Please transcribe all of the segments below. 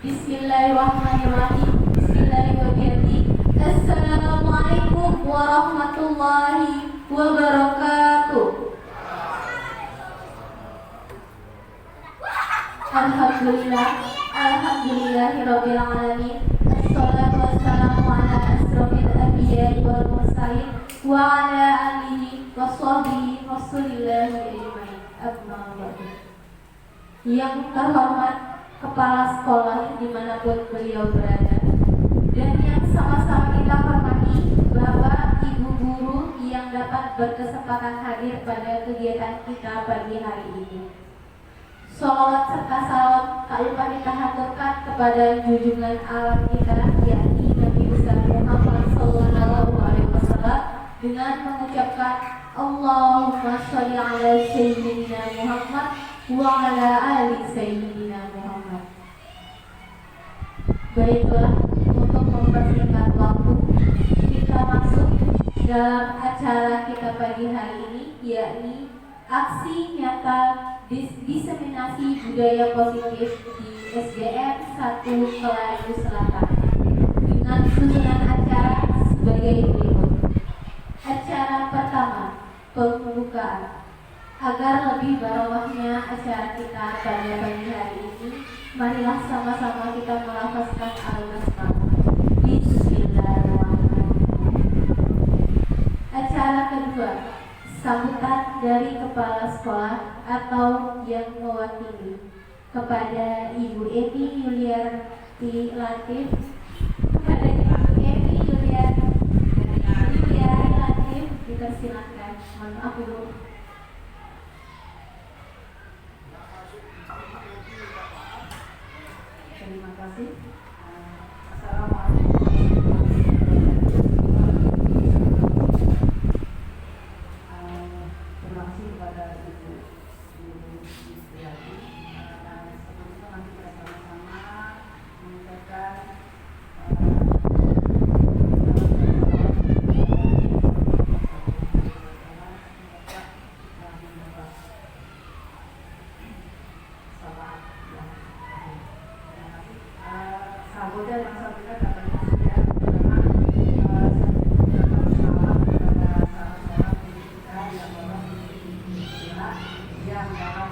Bismillahirrahmanirrahim. Bismillahirrahmanirrahim. Assalamualaikum warahmatullahi wabarakatuh. Alhamdulillah, alhamdulillahirabbil alamin. Assalatu wassalamu ala asrofil anbiya'i wal mursalin wa ala alihi washabbihi rasulillahi ajmain. Amma ba'du. Yang terhormat kepala sekolah dimanapun beliau berada, dan yang sama-sama kita hormati Bapak Ibu guru yang dapat berkesempatan hadir pada kegiatan kita pagi hari ini. Sholawat serta salam tak lupa kita haturkan kepada junjungan alam kita, yakni Nabi besar Muhammad SAW, dengan mengucapkan Allahumma sholli ala sayyidina Muhammad wa ala ali sayyidina Muhammad. Baiklah, untuk mempersingkat waktu, kita masuk dalam acara kita pagi hari ini, yakni aksi nyata diseminasi budaya positif di SDN 1 Kelayu Selatan, dengan susunan acara sebagai berikut. Acara pertama, pembukaan. Agar lebih barokahnya acara kita pada pagi hari ini, marilah sama-sama kita melafazkan al-basmalah. Bismillahirrahmanirrahim. Acara kedua, sambutan dari kepala sekolah atau yang mewakili. Kepada Ibu Eni Yuliarti Latif, kepada Ibu Eni Yuliarti Latif dipersilakan. Mohon maaf Ibu. Terima kasih. Assalamualaikum. Terima kasih kepada Ibu Istriati. Sebelumnya nanti kita sama-sama mengucapkan sambutan yang saya berikan kepada Anda pertama, yang dalam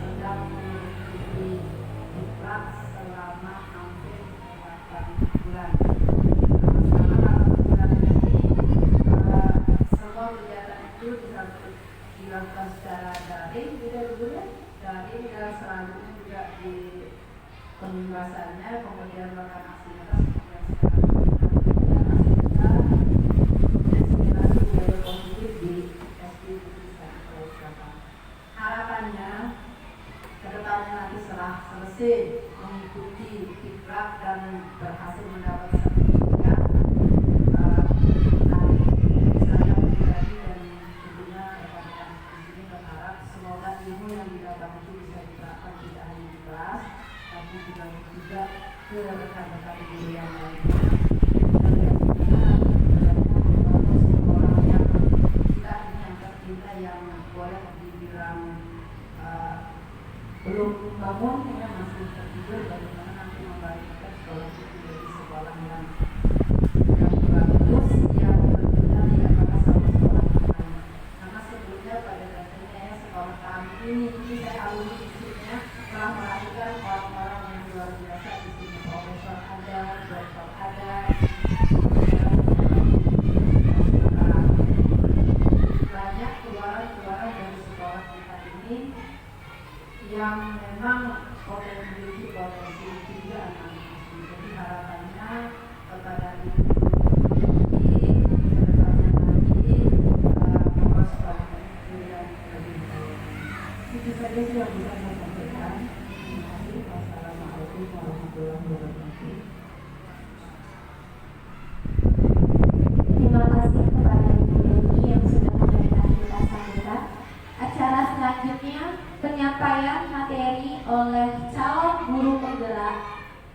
sedang mengikuti diklat selama hampir 8 bulan. Selama 8 bulan ini, semua kegiatan itu dilakukan secara daring, daring dan selanjutnya juga di pembahasannya, kemudian melakukan aksi nyata budaya positif di SD harapannya kedepannya nanti setelah selesai mengikuti diklat dan berhasil mendapat sertifikat, nanti saya pribadi dan tentunya rekan-rekan di sini berharap semoga ilmu yang didapat itu bisa diterapkan tidak hanya di kelas, tapi juga ke rekan-rekan guru yang lainnya. Yang boleh dibilang belum bangun, ya masih tertidur, bagaimana nanti membalikkan sekolah itu menjadi sekolah yang bagus, yang berguna di antara sama sekolah yang lain. Karena sebelumnya pada dasarnya ya sekolah kami ini saya alumni di sini telah melahirkan orang-orang yang luar biasa di sini. Profesor ada, doktor ada, banyak keluaran dari sekolah kita ini yang memang memiliki potensi tinggi anak-anak. Jadi harapannya kepada ibu ini kedepannya nanti membuat sekolah itu yang lebih baik. Itu saja sih yang bisa saya sampaikan. Terima kasih. Wassalamualaikum warahmatullahi wabarakatuh. Terima kasih kepada Ibu Deni yang sudah memberikan kita sambutan. Acara selanjutnya penyampaian materi oleh calon guru penggerak,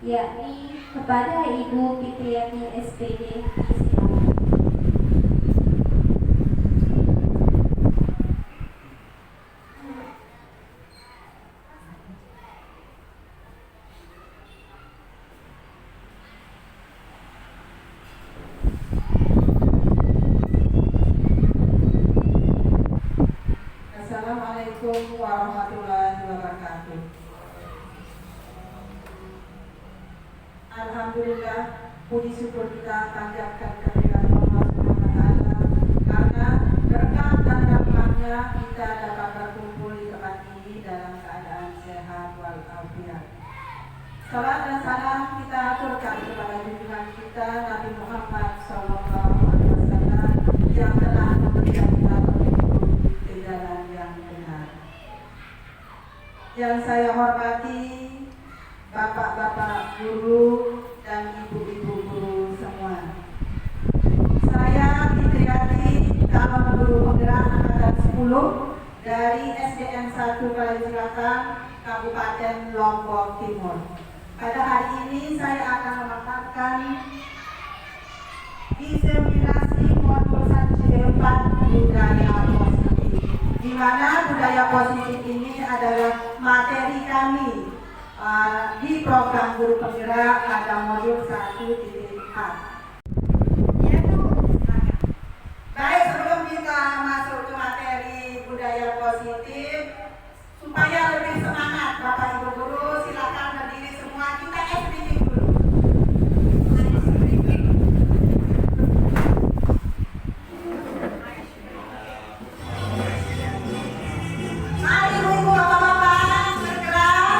yakni kepada Ibu Fitriati SPD. alhamdulillah, puji syukur kita panjatkan kehadirat Allah SWT karena berkat dan rahmatnya kita dapat berkumpul di tempat ini dalam keadaan sehat walafiat. Salam dan salam kita aturkan kepada junjungan kita Nabi Muhammad SAW yang telah memberikan kita petunjuk ke jalan yang benar. Yang saya hormati bapak-bapak guru dan ibu-ibu guru semua. Saya Fitriati, calon guru penggerak angkatan 10 dari SDN 1 Kali Selatan, Kabupaten Lombok Timur. Pada hari ini saya akan memaparkan diseminasi modul 1 budaya positif, di mana budaya positif ini adalah materi kami di program guru penggerak pada modul 1.4. Baik, sebelum kita masuk ke materi budaya positif, supaya lebih semangat Bapak Ibu guru, silakan berdiri semua, kita SDG dulu. Mari ibu bapak-bapak bergerak.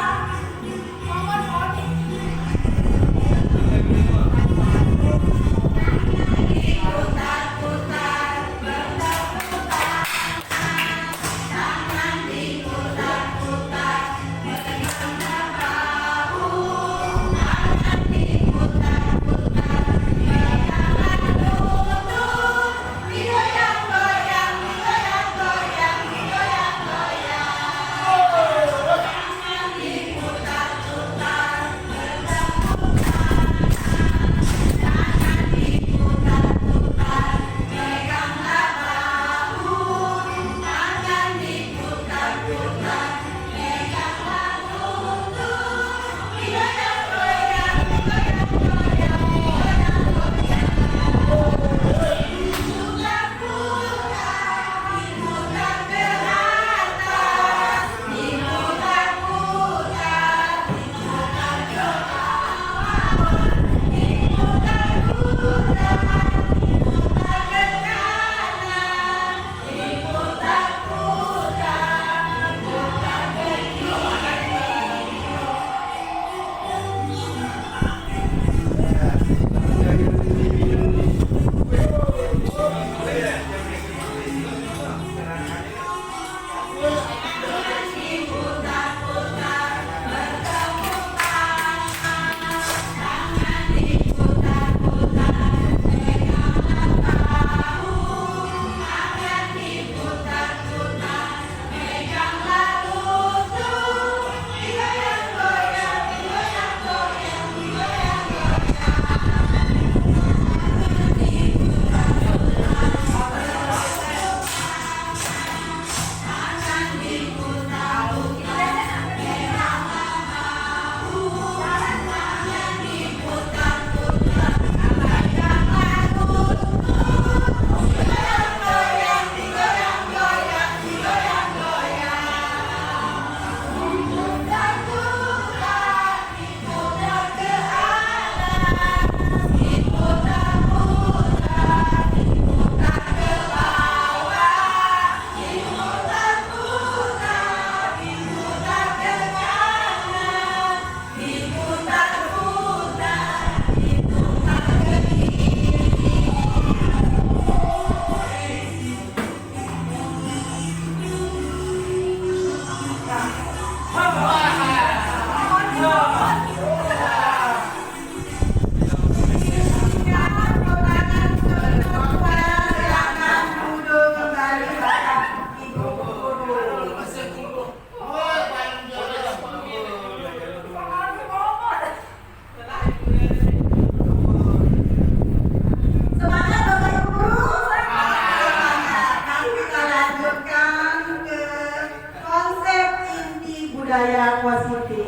budaya positif.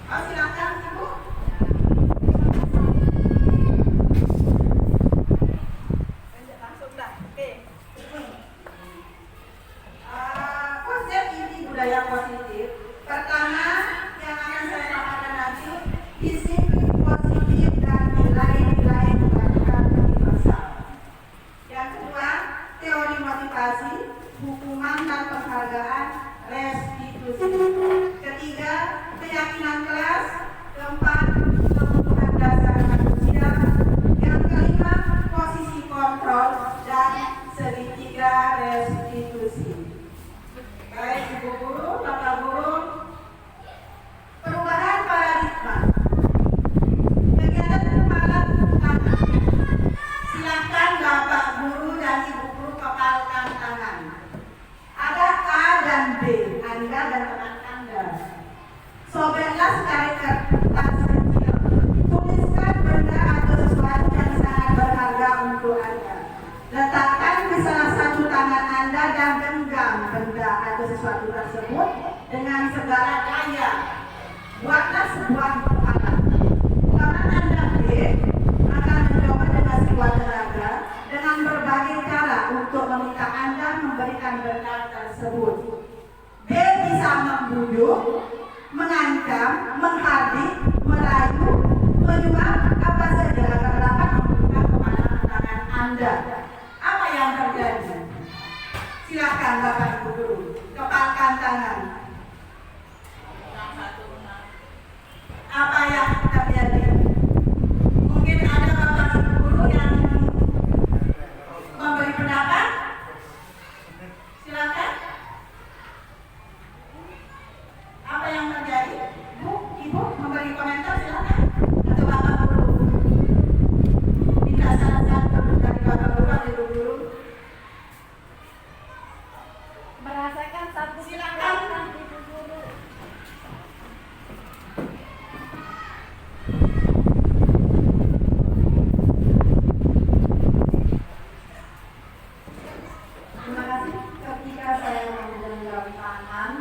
Oh, silakan Ibu. Langsung dah. Oke. Konsep inti budaya positif. Pertama yang akan saya paparkan nanti disiplin tugas, keempat kebutuhan dasar manusia, yang kelima posisi kontrol, dan segitiga restitusi. Baik Ibu Guru, Bapak Guru, perubahan paradigma. Kegiatan kepalan tangan. Silakan Bapak Guru dan Ibu Guru kepalkan tangan. Ada A dan B, Anda dan teman Anda. Sobeklah sekali kertas kecil. Tuliskan benda atau sesuatu yang sangat berharga untuk Anda. Letakkan di salah satu tangan Anda dan genggam benda atau sesuatu tersebut dengan segala daya. Buatlah sebuah alat. Teman Anda B akan mencoba dengan sekuat tenaga dengan berbagai cara untuk meminta Anda memberikan benda tersebut. B bisa membujuk, mengancam, menghardik, merayu, menyuap, apa saja agar dapat memberikan kepada tangan Anda. Apa yang terjadi? Silakan Bapak Ibu Guru, kepalkan tangan. Apa yang terjadi? Mungkin ada Bapak Ibu Guru yang memberi pendapat. Silakan. Apa yang terjadi? Bu, Ibu memberi komentar silakan. Atau Bapak Guru? Minta saran dari Bapak Guru atau Ibu Guru. Merasakan satu Silakan. Ibu Guru. Terima kasih. Ketika saya menggenggam tangan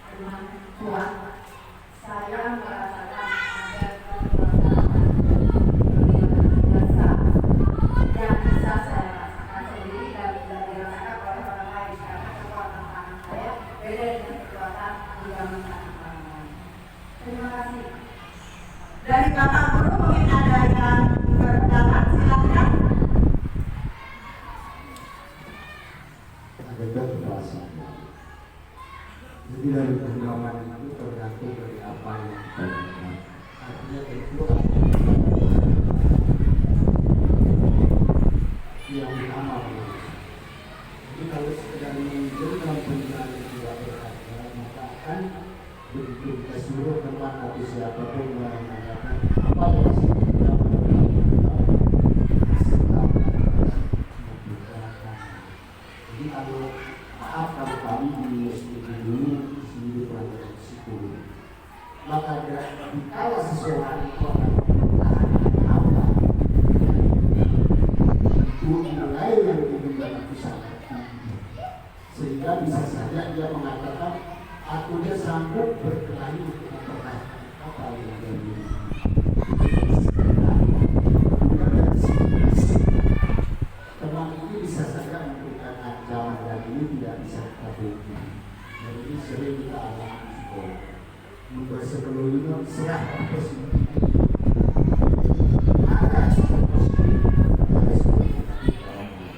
teman Tuhan, saya merasakan ada kekuatan biasa yang bisa saya rasakan sendiri dan tidak dirasakan oleh orang lain karena kekuatan tangan saya beda dengan kekuatan genggaman tangan orang lain. Terima kasih. Dari Bapak Guru mungkin ada yang berpendapat, silakan. Ada bahasa. Jadi dari genggaman itu tergantung dari apa yang kita lakukan. Artinya itu yang beramal. Jadi kalau sekedar menunjukkan benda yang tidak berharga, maka akan begitu kita suruh teman atau siapapun yang mengatakan apa yang sudah jadi kalau maaf kalau kami di SD dulu di sini di pelajaran psikologi, maka dikala seseorang itu akan mengatakan apa untuk nilai yang diberikan itu sangat tinggi, sehingga bisa saja dia mengatakan aku dia sanggup berkelahi untuk mempertahankan apa yang dia miliki. Teman ini bisa saja memberikan ancaman dan ini tidak bisa kita bukti. Dan ini sering kita alami di sekolah. Sebelumnya serahkan positif. Ada sebuah positif, ada sebuah negatif.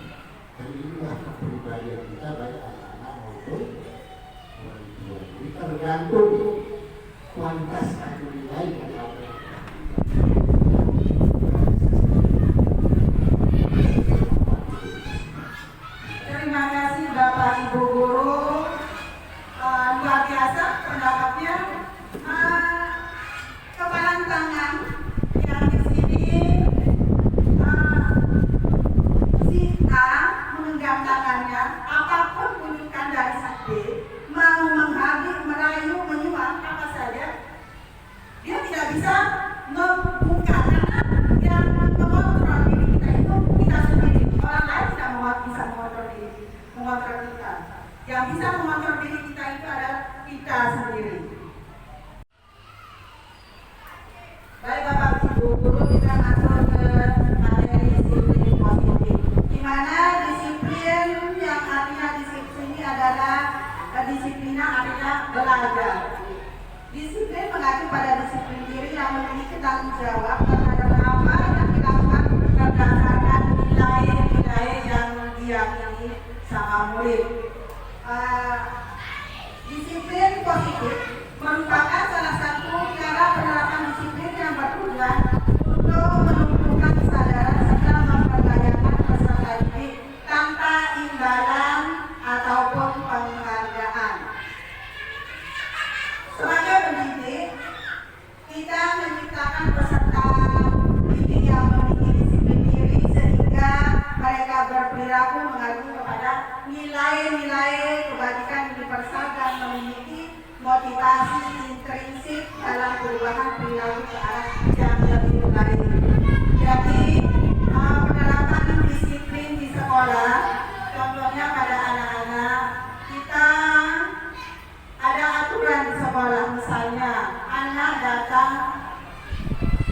Dan inilah kepribadian kita baik anak-anak maupun orang tua. Ini tergantung kualitas atau nilai yang ada. Terima kasih Bapak Ibu Guru, luar biasa pendapatnya. Kepalan tangan yang di sini si A menggenggam tangannya, apapun tunjukkan dari si B, mau menghardik, merayu, menyuap apa saja, dia tidak bisa membuka karena yang mengontrol diri kita itu kita sendiri. Orang lain tidak bisa mengontrol kita. Yang bisa mengontrol diri kita itu adalah kita sendiri. Baik Bapak Ibu Guru, kita masuk ke materi disiplin positif. Di mana disiplin yang artinya disiplin ini adalah disiplina artinya belajar. Disiplin mengacu pada disiplin diri yang memiliki tanggung jawab terhadap apa yang dilakukan berdasarkan nilai-nilai yang diyakini sama murid. Disiplin positif merupakan salah satu cara kita menciptakan peserta didik yang memiliki disiplin diri sehingga mereka berperilaku mengacu kepada nilai-nilai kebajikan universal dan memiliki motivasi intrinsik dalam perubahan perilaku ke arah yang lebih baik. Jadi penerapan disiplin di sekolah, contohnya pada anak-anak, kita ada aturan di sekolah, misalnya anak datang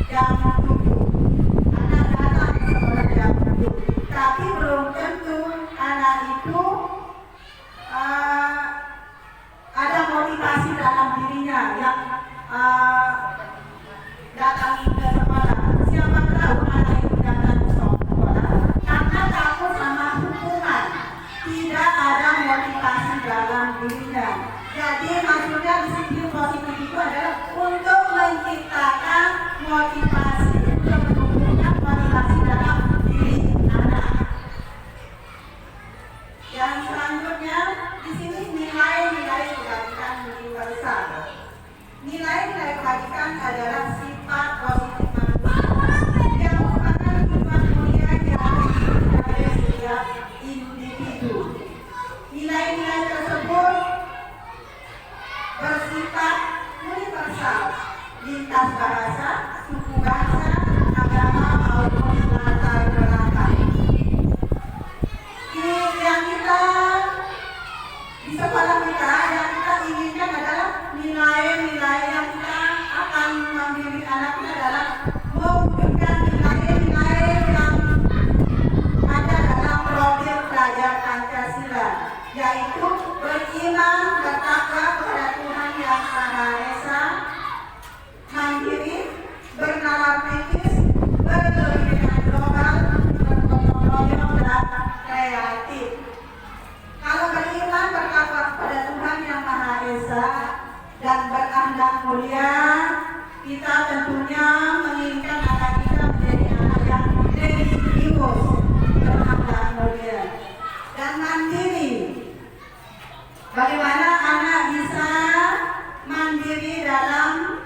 jam 7, anak datang ke sekolah jam 7, tapi belum tentu anak itu ada motivasi dalam dirinya yang datang ke sekolah. Siapa tahu anak itu datang ke sekolah karena takut sama hukuman, tidak ada motivasi dalam dirinya. Jadi maksudnya disiplin positif itu adalah untuk menciptakan motivasi, untuk menumbuhkan motivasi dalam diri anak. Yang selanjutnya di sini nilai-nilai kebajikan universal. Nilai-nilai kebajikan adalah sifat positif manusia yang merupakan tujuan mulia yang dicapai setiap individu. Nilai-nilai tersebut bersifat universal, lintas bahasa, suku bangsa, agama maupun latar belakang. Yang kita di sekolah kita, yang kita inginkan adalah nilai-nilai yang kita akan mendidik anak kita adalah mewujudkan nilai-nilai yang ada dalam profil pelajar Pancasila, yaitu beriman, bertakwa kepada Tuhan Yang Maha Esa, mandiri, bernalar kritis, berkepentingan global, bergotong royong dan kreatif. Kalau beriman, bertakwa kepada Tuhan Yang Maha Esa dan berakhlak mulia, kita tentunya menginginkan anak kita menjadi anak yang religius, berakhlak mulia dan mandiri. Bagaimana anak bisa mandiri dalam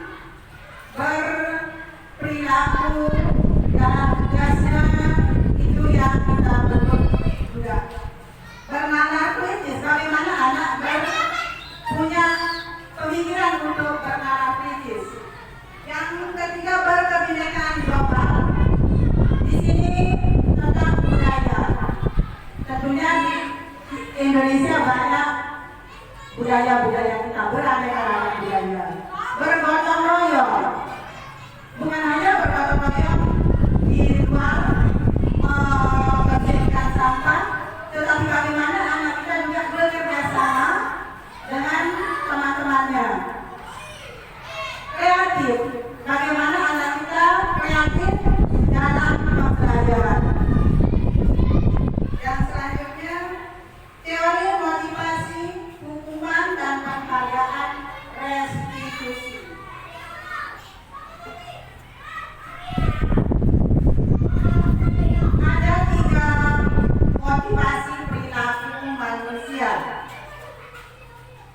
berperilaku dalam tugasnya, itu yang kita bentuk juga. Bernalar kritis, bagaimana anak punya pemikiran untuk bernalar kritis. Yang ketiga, berkebinekaan global. Di sini tentang budaya. Tentunya di Indonesia banyak budaya-budaya kita, beraneka ragam budaya. Bergotong royong, bukan hanya bergotong royong di luar membersihkan sampah, tetapi bagaimana anak kita juga bekerja sama dengan teman-temannya. Kreatif, bagaimana anak kita kreatif dalam pembelajaran. Yang selanjutnya, teori motivasi, hukuman dan penghargaan restitusi. Ada 3 motivasi perilaku manusia.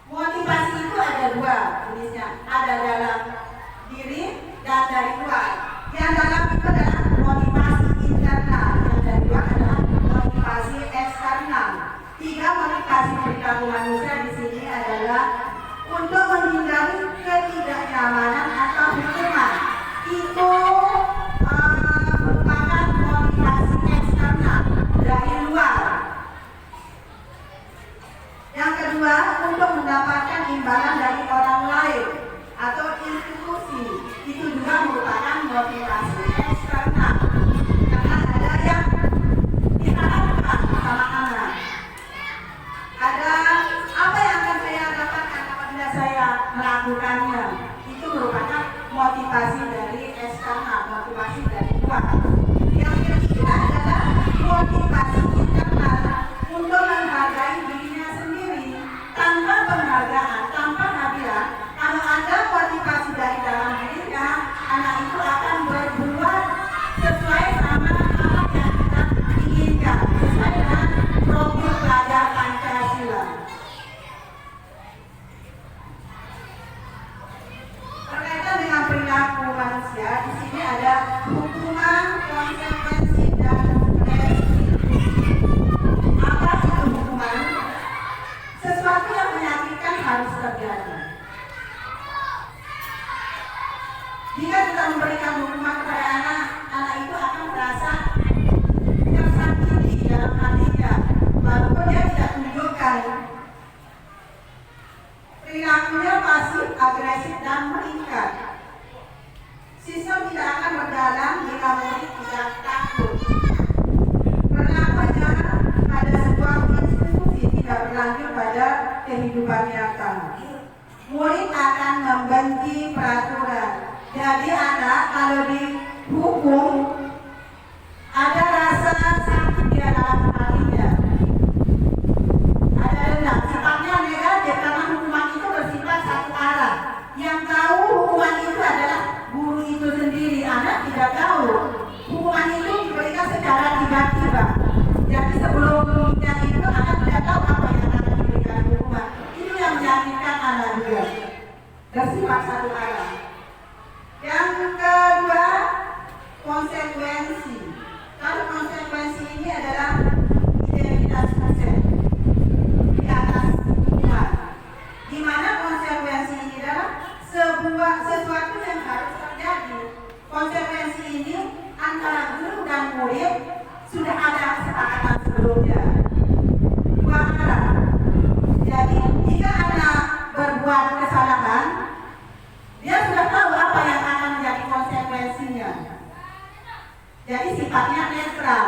Motivasi itu ada 2 jenisnya, ada dalam diri dan dari luar. Yang dalam itu adalah motivasi internal, yang dari luar adalah motivasi eksternal. 3 motivasi perilaku manusia di sini adalah untuk menghindari ketidaknyamanan atau hukuman. Itu merupakan motivasi eksternal dari luar. Yang kedua, untuk mendapatkan imbalan dari orang lain atau institusi, itu juga merupakan motivasi eksternal, karena ada yang diharapkan sama anak. Ada apa yang akan saya dapatkan apabila saya melakukannya, itu merupakan motivasi dari eksternal, motivasi dari luar. Yang ketiga adalah motivasi internal, untuk menghargai dirinya sendiri. Tanpa penghargaan, tanpa hadiah, kalau ada motivasi dari dalam dirinya, anak itu akan berbuat sesuai sama apa yang kita inginkan, sesuai dengan profil pelajar Pancasila. Berkaitan dengan perilaku kita memberikan hukuman kepada anak, anak itu akan merasa tersakiti dalam hatinya, walaupun dia tidak tunjukkan. Perilakunya pasif, agresif, dan meningkat. Sistem tidak akan berjalan jika murid tidak takut. Berlakunya pada sebuah institusi tidak berlanjut pada kehidupan nyata. Murid akan membenci peraturan. Jadi anak kalau dihukum ada rasa sakit di dalam hatinya. Ada dendam, sifatnya negatif karena hukuman itu bersifat satu arah. Yang tahu hukuman itu adalah guru itu sendiri, anak tidak tahu. Hukuman itu diberikan secara tiba-tiba. Jadi sebelumnya itu anak tidak tahu apa yang akan diberikan hukuman. Itu yang menyakitkan anak juga. Bersifat satu arah. Yang kedua, konsekuensi. Kalau konsekuensi ini adalah identitas aset di atas hukuman. Di mana konsekuensi ini adalah sesuatu yang harus terjadi. Konsekuensi ini antara guru dan murid sudah ada kesepakatan sebelumnya. Dua arah. Jadi jika anak berbuat kesalahan, dia sudah tahu apa yang akan menjadi konsekuensinya. Jadi sifatnya netral.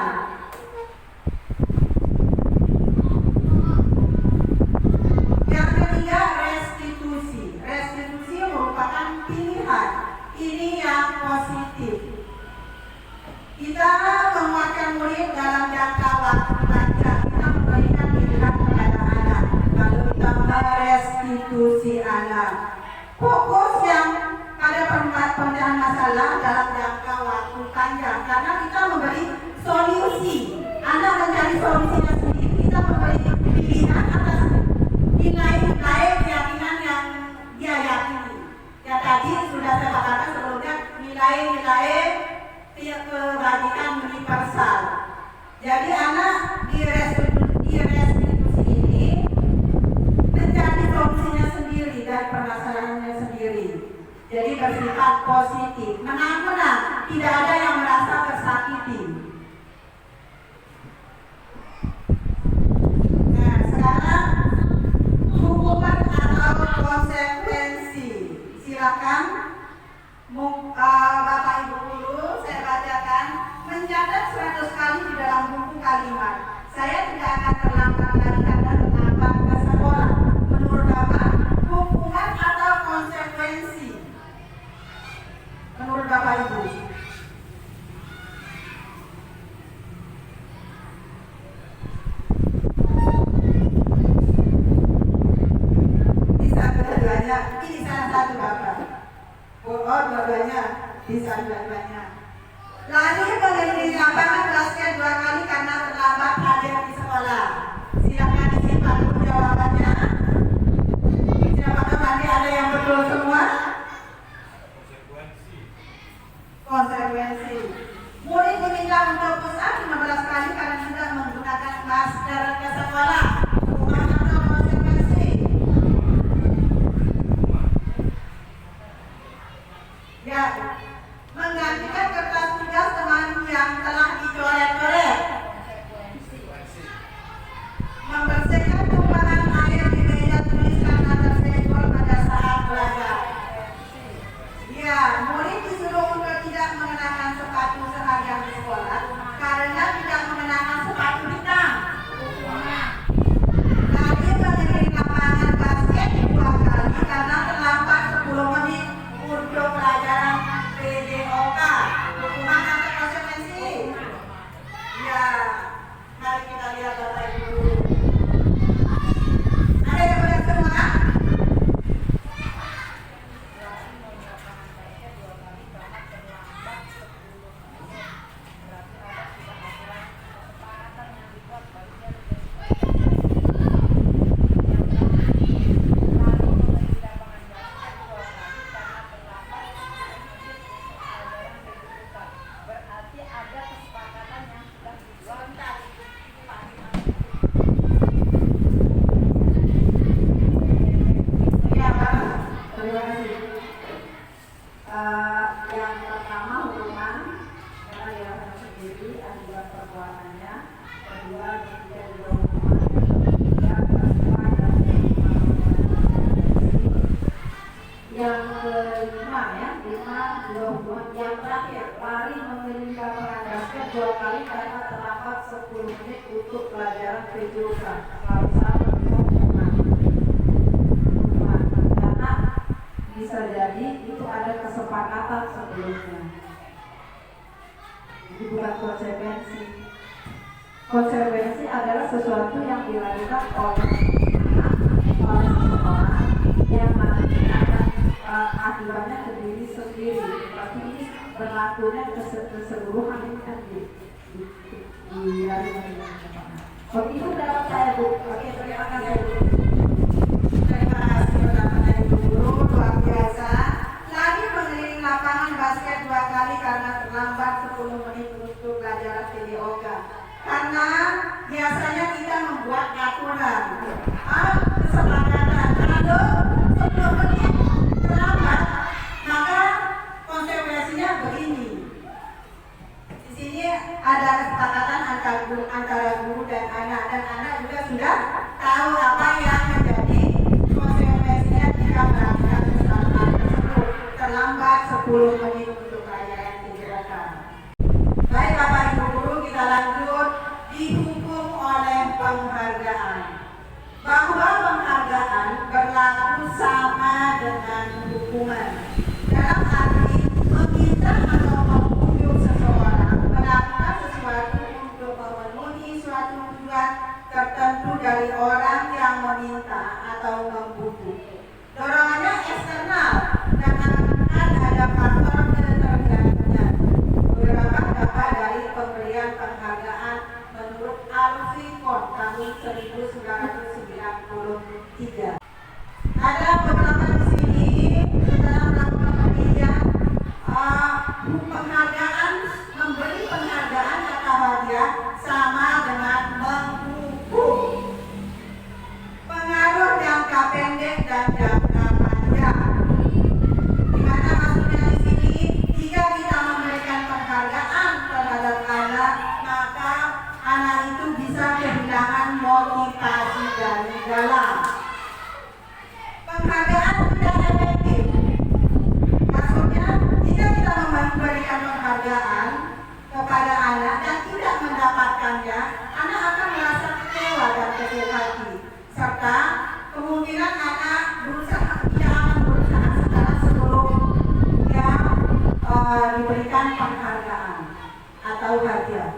Yang ketiga, restitusi. Restitusi merupakan pilihan. Ini yang positif. Kita menguatkan murid dalam jangka waktu panjang. Kita memberikan pilihan kepada anak. Lalu kita merestitusi anak. Fokus yang pada pemecahan masalah dalam jangka waktu panjang. Karena kita memberi solusi. Anak mencari solusinya sendiri. Kita memberi pilihan atas nilai-nilai keyakinan yang dia yakini. Ya tadi sudah saya katakan sebelumnya, nilai-nilai kebajikan universal. Jadi anak di restitusi ini mencari solusinya sendiri dari permasalahannya sendiri. Jadi bersifat positif, menang-menang, tidak ada yang merasa tersakiti. Nah, sekarang hukuman atau konsekuensi. Silakan Bapak Ibu guru, saya bacakan. Mencatat 100 kali di dalam buku kalimat. Saya tidak akan terlambat lagi karena terlambat ke sekolah. Menurut Bapak, hukuman atau konsekuensi? Menurut Bapak Ibu? Bisa dua-duanya. Ini salah satu Bapak. Dua-duanya. Bisa dua-duanya. Lari mengelilingi lapangan basket 2 kali karena terlambat hadir di sekolah. Silakan disimak dulu jawabannya. Siapakah tadi ada yang betul semua? Konsekuensi. Murid diminta untuk push up 15 kali karena tidak menggunakan masker ke sekolah. Hukuman atau konsekuensi? Ya, menggantikan kertas tugas teman yang telah dicoret-coret. Membersihkan tumpahan air di meja tulis karena tersenggol pada saat belajar. Ya, murid disuruh untuk tidak mengenakan sepatu seharian di sekolah karena tidak mengenakan sepatu hitam. Lagi mengelilingi lapangan basket 2 kali karena terlambat 10 menit untuk pelajaran PJOK. Hukuman atau konsekuensi? Ya, kekuatannya. Kedua, ketiga juga hukuman. Ketiga, kedua dan kelima. Yang kelima ya, lima dua hukuman. Yang terakhir, lari mengirimkan pemain basket 2 kali karena terlambat 10 menit untuk pelajaran kejuruan. Kalau sama hukuman. Karena bisa jadi itu ada kesepakatan sebelumnya. Itu bukan konsekuensi. Konsekuensi adalah sesuatu yang dilakukan oleh seseorang yang nanti akan akibatnya ke diri sendiri. Tapi ini berlakunya keseluruhan ini kan di oke, itu dalam saya Bu. Oke, terima kasih Bu. Terima kasih teman-teman Ibu Guru, luar biasa. Lari mengelilingi lapangan basket 2 kali karena terlambat 10 menit untuk pelajaran PDOK. Karena biasanya kita membuat aturan, kesepakatan. Kalau 10 menit terlambat, maka konsekuensinya begini. Di sini ada kesepakatan antara guru dan anak juga sudah tahu apa yang menjadi konsekuensinya jika melakukan kesalahan tersebut. Terlambat 10 menit untuk pelajaran PDOK. Baik Bapak Ibu Guru, kita lanjut. Dihukum oleh penghargaan. Bahwa penghargaan berlaku sama dengan hukuman. Dalam arti meminta atau mengunjung seseorang melakukan sesuatu untuk memenuhi suatu tujuan tertentu dari orang yang meminta atau membutuh. Dorongannya eksternal dan akan ada faktor ketergantungan. Beberapa data dari pemberian penghargaan menurut Alfikon tahun 1993. Ada beberapa di sini setelah melakukan penelitian penghargaan, memberi penghargaan atau hadiah sama dengan menghukum. Pengaruh jangka pendek dan jangka panjang. Dimana maksudnya di sini, jika kita memberikan penghargaan terhadap anak, maka anak itu bisa kehilangan motivasi dari dalam. Penghargaan tidak efektif. Maksudnya, jika kita memberikan penghargaan kepada anak dan tidak mendapatkannya, anak akan merasa kecewa dan kecil hati. Serta kemungkinan anak dia akan berusaha sekarang sebelum dia diberikan penghargaan atau hadiah.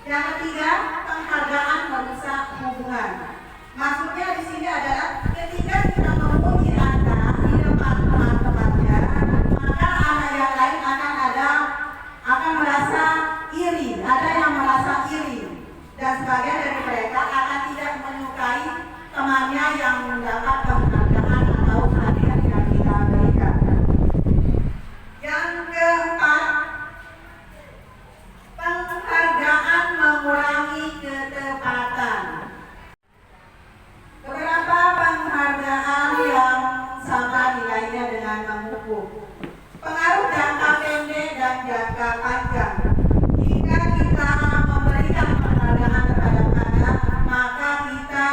Yang ketiga, penghargaan merusak hubungan. Maksudnya di sini adalah ketika kita memuji anak di depan teman-temannya, maka anak yang lain akan merasa iri. Ada yang merasa iri, dan sebagian dari mereka akan tidak menyukai temannya yang mendapat penghargaan atau hadiah yang kita berikan. Yang keempat, penghargaan mengurangi ketepatan. Beberapa penghargaan yang sama nilainya dengan menghukum. Pengaruh jangka pendek dan jangka panjang. Jika kita memberikan penghargaan terhadap anak, maka kita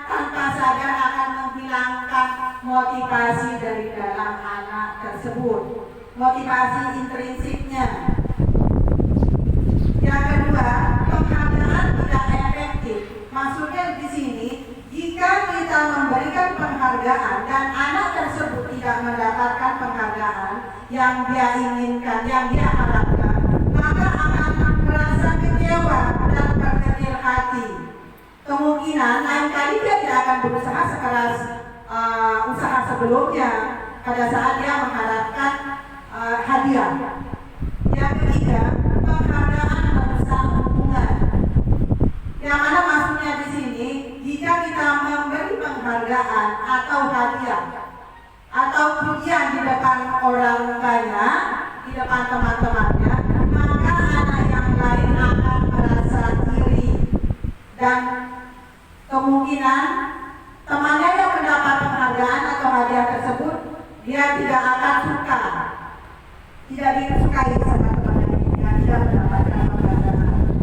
tanpa sadar akan menghilangkan motivasi dari dalam anak tersebut, motivasi intrinsiknya. Yang kedua, penghargaan tidak efektif. Maksudnya di sini, jika kita memberikan penghargaan dan anak tersebut tidak mendapatkan penghargaan yang dia inginkan, yang dia harapkan, maka akan merasa kecewa dan berkecil hati. Kemungkinan lain kali dia tidak akan berusaha sekeras usaha sebelumnya pada saat dia mengharapkan hadiah. Yang ketiga, penghargaan merusak hubungan. Yang mana maksudnya di sini, jika kita memberi penghargaan atau hadiah atau pujian di depan orang banyak, di depan teman-temannya, maka anak yang lain akan merasa iri dan kemungkinan temannya yang mendapat penghargaan atau hadiah tersebut dia tidak akan suka, tidak disukai sama temannya yang tidak mendapatkan penghargaan.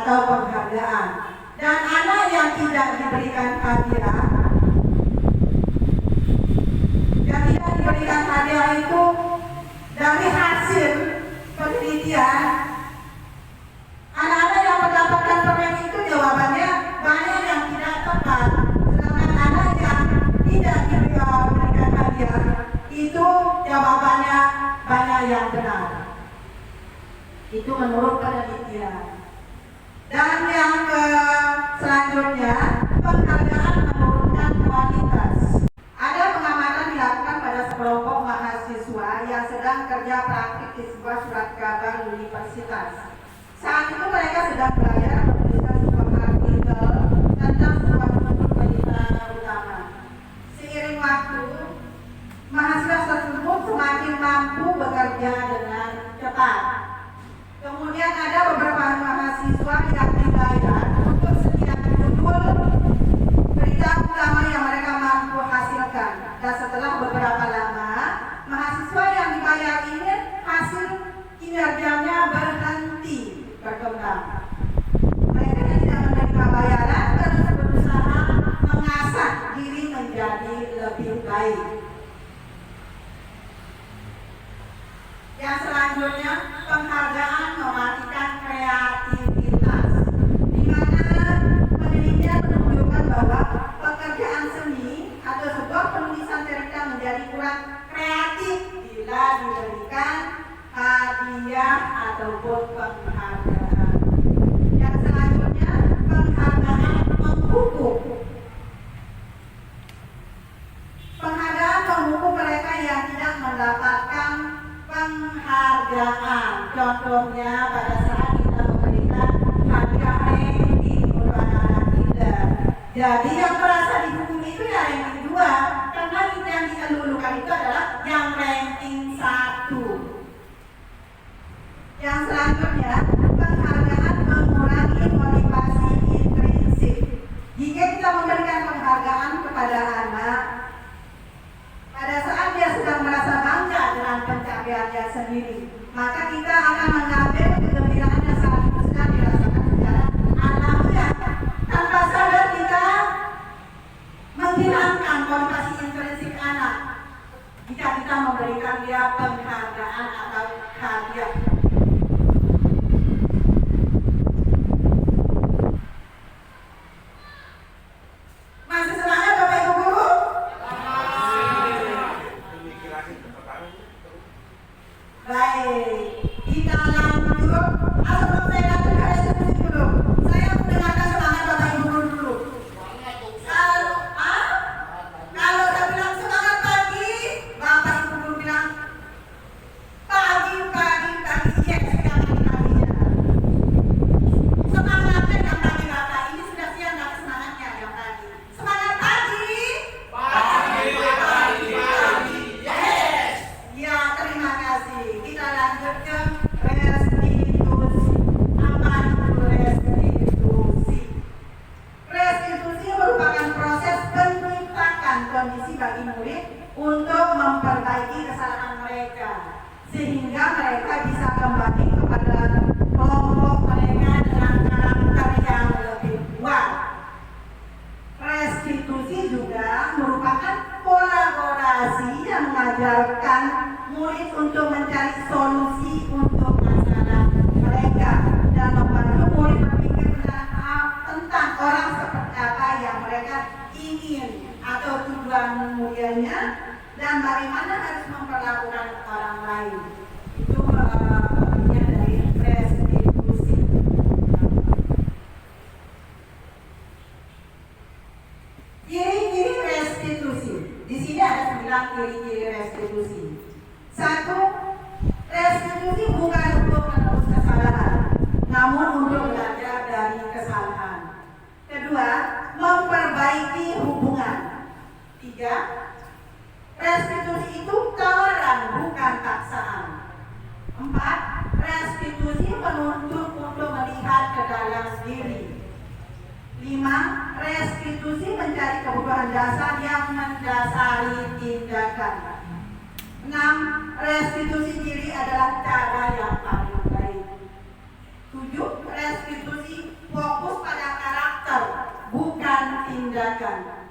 atau penghargaan. Dan anak yang tidak diberikan hadiah, itu dari hasil penelitian, anak-anak yang mendapatkan permen itu jawabannya banyak yang tidak tepat, sedangkan anak yang tidak diberikan hadiah itu jawabannya banyak yang benar. Itu menurut penelitian. Dan yang selanjutnya, penghargaan menurunkan kualitas. Ada pengamatan dilakukan pada sekelompok mahasiswa yang sedang kerja praktik di sebuah surat kabar universitas. Saat itu mereka sedang belajar menuliskan sebuah artikel tentang sebuah bentuk berita utama. Seiring waktu, mahasiswa tersebut semakin mampu bekerja dengan cepat. Kemudian ada beberapa mahasiswa yang dibayar untuk setiap judul berita utama yang mereka mampu hasilkan. Dan setelah beberapa lama, mahasiswa yang dibayar ini hasil kinerjanya berhenti berkembang. Mereka tidak menerima bayaran terus berusaha mengasah diri menjadi lebih baik. Yang selanjutnya, penghargaan mematikan kreativitas, di mana penelitian menunjukkan bahwa pekerjaan seni atau sebuah penulisan cerita menjadi kurang kreatif bila diberikan hadiah ataupun penghargaan. Yang selanjutnya, penghargaan menghukum. Penghargaan menghukum mereka yang tidak mendapatkan penghargaan. Contohnya pada saat kita memberikan hadiah ranking untuk anak-anak kita. Jadi yang merasa dihukum itu ya ranking 2, karena yang dilulukan itu adalah yang ranking 1. Yang selanjutnya, penghargaan mengurangi motivasi intrinsik. Jika kita memberikan penghargaan kepada anak, pada saat dia sedang merasa bangga dengan pencapaiannya sendiri, maka kita akan mengambil kegembiraan yang sangat besar dirasakan secara alamiah. Tanpa sadar kita menghilangkan motivasi intrinsik anak jika kita memberikan dia penghargaan atau hadiah. Masih semangat Bapak Ibu Guru? Baik, kita lanjut. Sebelum saya lanjut ke resolusi dulu, saya mendengarkan semangat Bapak Ibu Guru dulu. Kalau saya bilang semangat pagi, Bapak Ibu Guru bilang pagi, yes, sekarang paginya. Semangatnya yang pagi Bapak, ini sudah siang tapi semangatnya yang pagi. Semangat pagi. Yes. Ya, terima kasih. Kita lanjut ke restitusi. Apa itu restitusi? Restitusi merupakan proses penciptakan kondisi bagi murid untuk memperbaiki kesalahan mereka, sehingga mereka bisa kembali kepada kelompok mereka dengan karakter yang lebih kuat. Restitusi juga merupakan kolaborasi yang mengajarkan murid untuk mencari solusi untuk masalah mereka dan membantu murid berpikir tentang orang seperti apa yang mereka ingin atau tujuan mulianya dan bagaimana harus memperlakukan orang lain. Itu bagian dari restitusi. Ciri-ciri restitusi. Di sini ada 9 ciri-ciri restitusi. 1. Restitusi bukan untuk menebus kesalahan, namun untuk belajar dari kesalahan. 2. Memperbaiki hubungan. 3. Restitusi itu tawaran bukan paksaan. 4. Restitusi menuntut untuk melihat ke dalam diri. 5. Restitusi mencari kebutuhan dasar yang mendasari tindakan. 6. Restitusi diri adalah cara yang paling baik. 7. Restitusi fokus pada karakter, bukan tindakan.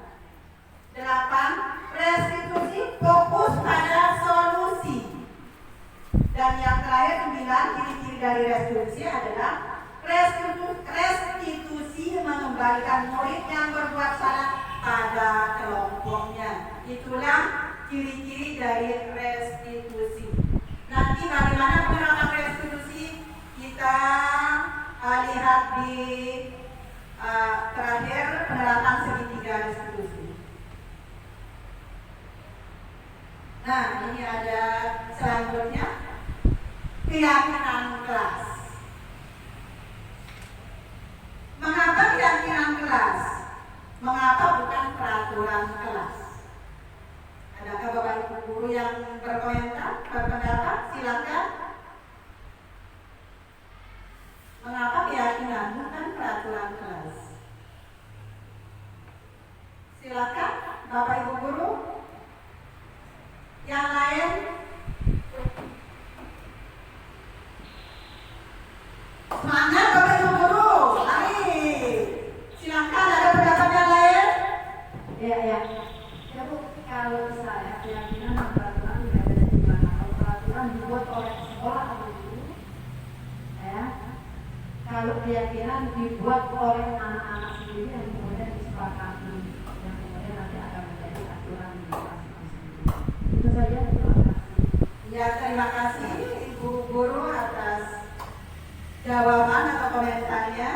8. Restitusi fokus pada solusi. Dan yang terakhir 9, ciri-ciri dari restitusi adalah restitusi mengembalikan murid yang berbuat salah pada kelompoknya. Itulah ciri-ciri dari restitusi. Nanti bagaimana penerapan restitusi kita lihat di terakhir penerapan segitiga restitusi. Nah, ini ada selanjutnya keyakinan kelas. Mengapa keyakinan kelas? Mengapa bukan peraturan kelas? Adakah Bapak Ibu guru yang berkomentar, berpendapat? Silakan. Mengapa keyakinan bukan peraturan kelas? Silakan Bapak Ibu guru. Yang lain? Semangat Bapak Ibu guru. Mari. Silakan, ada pendapat yang lain? Ya. Ya Bu, kalau saya keyakinan peraturan tidak ada di mana. Kalau peraturan dibuat oleh sekolah atau guru, ya. Kalau keyakinan dibuat oleh anak-anak sendiri yang kemudian disepakati, yang kemudian nanti akan menjadi aturan di masing-masing. Itu saja. Terima kasih. Ya, terima kasih Ibu guru atas jawaban atau komentarnya.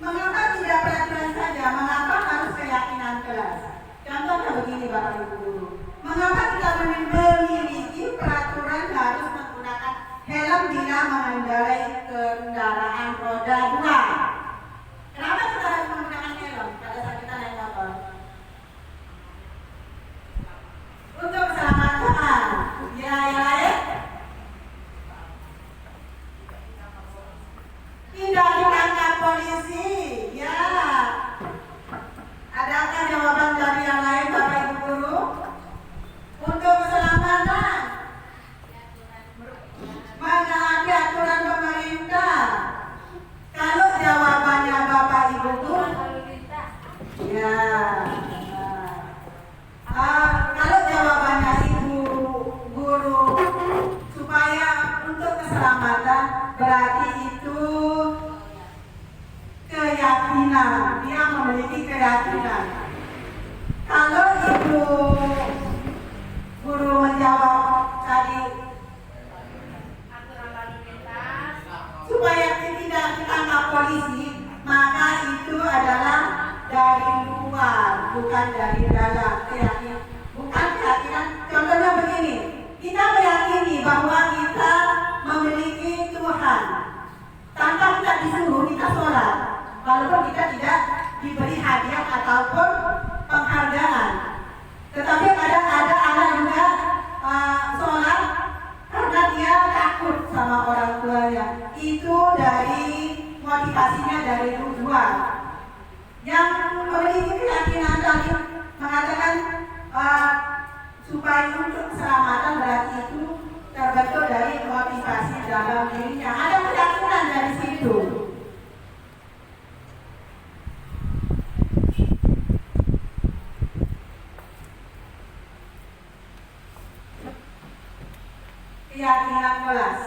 Mengapa tidak peraturan saja? Mengapa harus keyakinan kelas? Contohnya begini Bapak Ibu guru. Mengapa kita memiliki peraturan harus menggunakan helm bila mengendarai kendaraan roda 2? Kenapa kita harus menggunakan helm pada saat kita naik motor? Untuk keselamatan. Ya, yang lain? Tidak ditangkap polisi. Ya. Adakah jawaban dari yang lain Bapak Ibu guru? Untuk keselamatan. Menaati aturan pemerintah. Kalau jawabannya Bapak Ibu guru, ya. Kalau jawabannya Ibu guru supaya untuk keselamatan, berarti itu keyakinan, dia memiliki keyakinan. Kalau Ibu guru menjawab tadi supaya tidak ditangkap polisi, maka itu adalah dari luar, bukan dari dalam. Keyakinan, bukan keyakinan. Contohnya begini, kita meyakini bahwa kita memiliki Tuhan. Tanpa kita disuruh, kita sholat, walaupun kita tidak diberi hadiah ataupun penghargaan. Tetapi kadang ada anak juga sholat karena dia takut sama orang tuanya. Itu dari motivasinya dari luar. Yang memiliki keyakinan tadi mengatakan supaya untuk keselamatan, berarti itu terbentuk dari motivasi dalam dirinya. Ada keyakinan dari situ. Keyakinan kelas.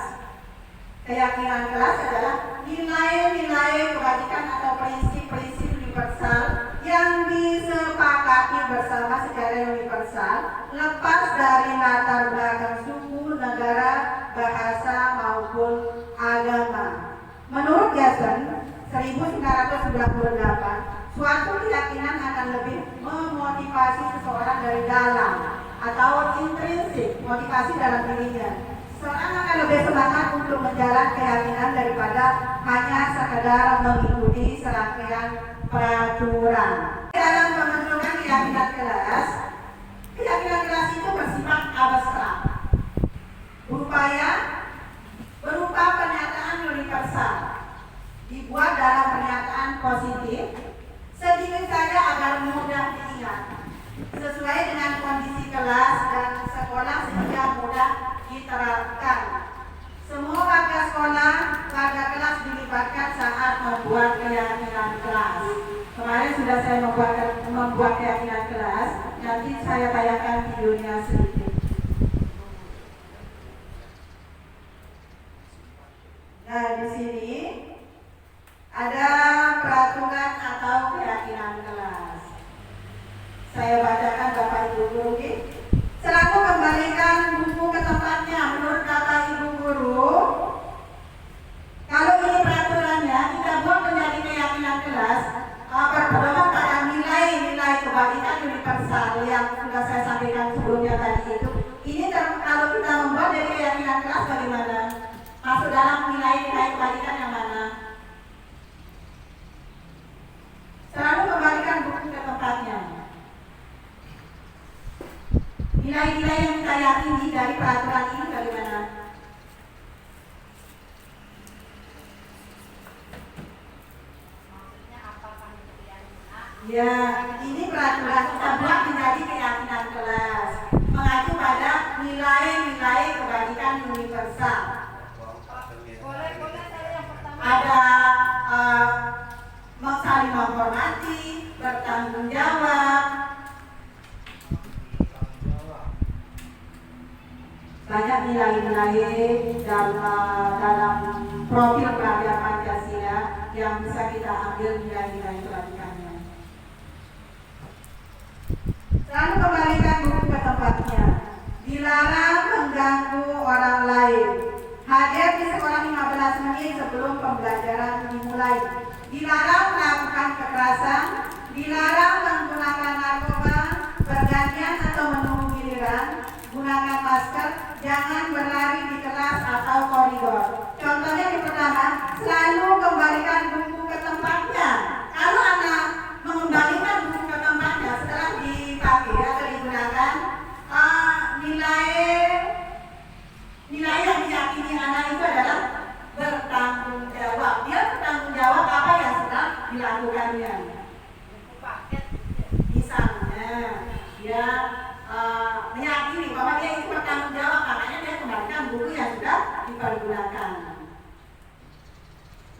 Keyakinan kelas adalah nilai-nilai kebajikan atau prinsip-prinsip universal yang disepakati bersama secara universal, lepas dari latar belakang suku, negara, bahasa maupun agama. Menurut Jason 1998, suatu keyakinan akan lebih memotivasi seseorang dari dalam atau intrinsik, motivasi dalam dirinya. Seorang akan lebih semangat untuk menjalankan keyakinan daripada hanya sekedar mengikuti serangkaian peraturan. Dalam pembentukan keyakinan kelas itu bersifat abstrak, berupa pernyataan universal, dibuat dalam pernyataan positif, sedikit saja agar mudah diingat, sesuai dengan kondisi kelas dan sekolah sehingga mudah diterapkan. Semua warga sekolah, warga kelas dilibatkan saat membuat keyakinan membuat keyakinan kelas. Nanti saya tayangkan videonya sedikit. Nah, di sini ada peraturan atau keyakinan kelas. Saya bacakan Bapak Ibu Guru. Selaku kembalikan buku ke tempatnya. Menurut Bapak Ibu Guru, kalau ini peraturannya kita buat menjadi keyakinan kelas, berpedoman pada nilai-nilai kebaikan universal yang sudah saya sampaikan sebelumnya tadi itu. Ini kalau kita membuat dari keyakinan kelas bagaimana? Masuk dalam nilai-nilai kebaikan yang mana? Selalu kembalikan buku ke tempatnya. Nilai-nilai yang kita yakini dari peraturan ini bagaimana? Ya, ini peraturan kita buat menjadi keyakinan kelas, mengacu pada nilai-nilai kebaikan universal. Ada saling menghormati, bertanggung jawab, banyak nilai-nilai dalam profil peradaban Pancasila yang bisa kita ambil nilai-nilai kebaikannya. Selalu kembalikan buku ke tempatnya. Dilarang mengganggu orang lain. Hadir di sekolah 15 menit sebelum pembelajaran dimulai. Dilarang melakukan kekerasan. Dilarang menggunakan narkoba, bergantian atau menunggu giliran. Gunakan masker. Jangan berlari di kelas atau koridor. Contohnya di pertama, selalu kembalikan buku ke tempatnya. Kalau anak mengembalikan buku ke tempatnya setelah dipakai atau digunakan, nilai yang diyakini anak itu adalah bertanggung jawab. Dia bertanggung jawab apa yang sedang dilakukannya. Misalnya dia meyakini bahwa dia itu bertanggung jawab, makanya dia kembalikan buku yang sudah dipergunakan.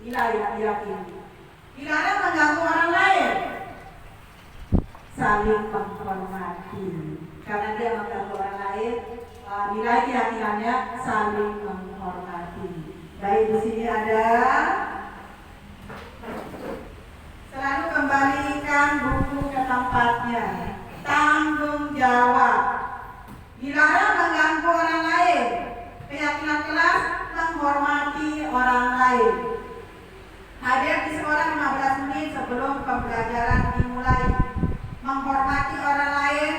Nilai yang diyakini. Dilarang mengganggu orang lain. Saling menghormati. Karena dia mengganggu orang lain, nilai keyakinannya saling menghormati. Baik, di sini ada selalu kembalikan buku ke tempatnya. Tanggung jawab. Dilarang mengganggu orang lain. Keyakinan kelas menghormati orang lain. Hadir di sekolah 15 menit sebelum pembelajaran dimulai. Menghormati orang lain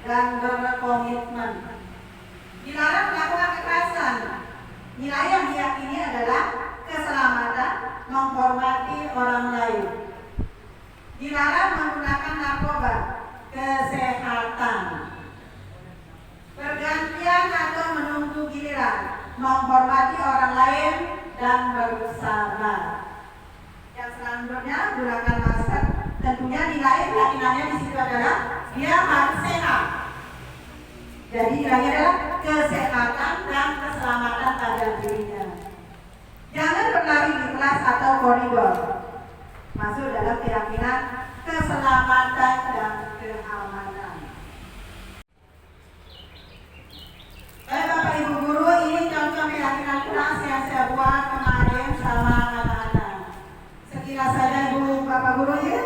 dan berkomitmen. Dilarang melakukan kekerasan. Nilai yang diyakini adalah keselamatan, menghormati orang lain. Dilarang menggunakan narkoba, kesehatan. Bergantian atau menunggu giliran, menghormati orang lain dan bersabar. Yang selanjutnya, gunakan masker. Tentunya nilai keyakinannya di situ adalah dia harus sehat. Jadi nilainya adalah kesehatan dan keselamatan pada dirinya. Jangan berlari di kelas atau koridor. Masuk dalam keyakinan keselamatan dan keamanan. Baik Bapak Ibu Guru, ini contoh keyakinan kelas yang saya buat kemarin sama anak-anak. Sekilas saja Ibu Bapak Guru ya.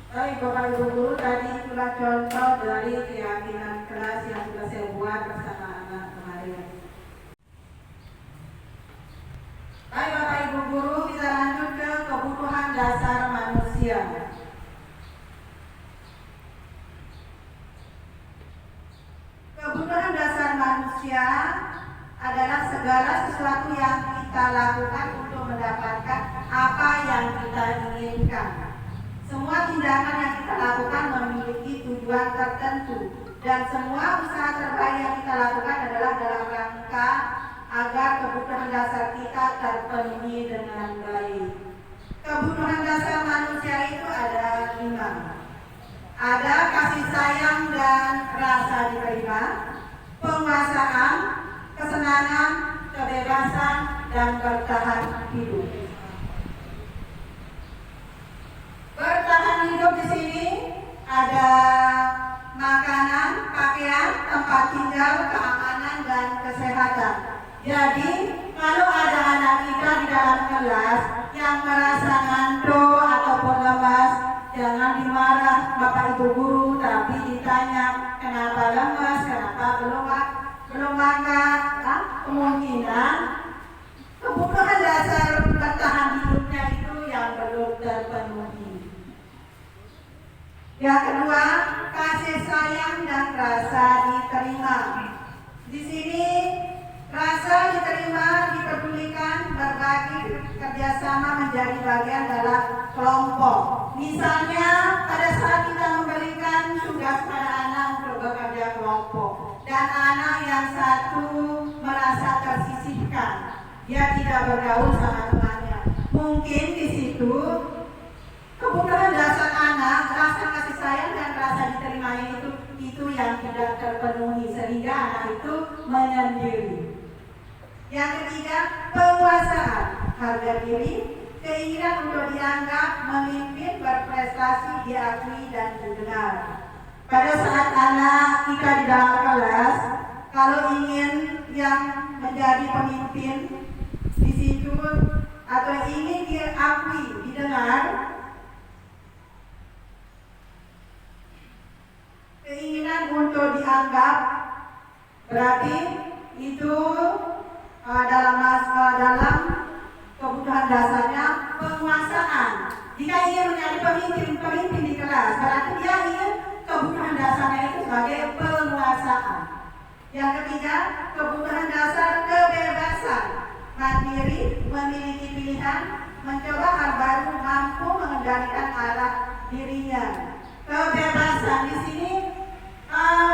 Baik Bapak Ibu Guru, tadi itulah contoh dari keyakinan kelas yang sudah saya buat bersama anak kemarin. Baik Bapak Ibu Guru, kita lanjut ke kebutuhan dasar manusia. Kebutuhan dasar manusia adalah segala sesuatu yang kita lakukan untuk mendapatkan apa yang kita inginkan. Semua tindakan yang kita lakukan memiliki tujuan tertentu dan semua usaha terbaik yang kita lakukan adalah dalam rangka agar kebutuhan dasar kita terpenuhi dengan baik. Kebutuhan dasar manusia itu ada 5. Ada kasih sayang dan rasa diterima, penguasaan, kesenangan, kebebasan, dan bertahan hidup. Bertahan hidup di sini ada makanan, pakaian, tempat tinggal, keamanan, dan kesehatan. Jadi, kalau ada anak kita di dalam kelas yang merasa ngantuk ataupun lemas, jangan dimarah Bapak Ibu Guru, tapi ditanya kenapa lemas, kenapa belum makan. Kemungkinan kebutuhan dasar bertahan hidupnya itu yang belum terpenuhi. Yang kedua, kasih sayang dan rasa diterima. Di sini rasa diterima, dipedulikan, berbagi, kerjasama menjadi bagian dalam kelompok. Misalnya pada saat kita memberikan tugas pada anak untuk bekerja kelompok dan anak yang satu merasa tersisihkan, dia tidak bergaul sama temannya. Mungkin di situ kebutuhan dasar anak, rasa kasih sayang dan rasa diterima itu yang tidak terpenuhi sehingga anak itu menyendiri. Yang ketiga, penguasaan. harga diri, keinginan untuk dianggap memimpin, berprestasi, diakui dan didengar. Pada saat anak kita di dalam kelas, kalau ingin yang menjadi pemimpin di situ atau ingin diakui, didengar, keinginan untuk dianggap, berarti itu dalam kebutuhan dasarnya penguasaan. Jika ingin menjadi pemimpin di kelas, berarti dia ingin kebutuhan dasarnya itu sebagai penguasaan. Yang ketiga, kebutuhan dasar kebebasan, mandiri, memiliki pilihan, mencoba hal baru, mampu mengendalikan arah dirinya. Kebebasan di sini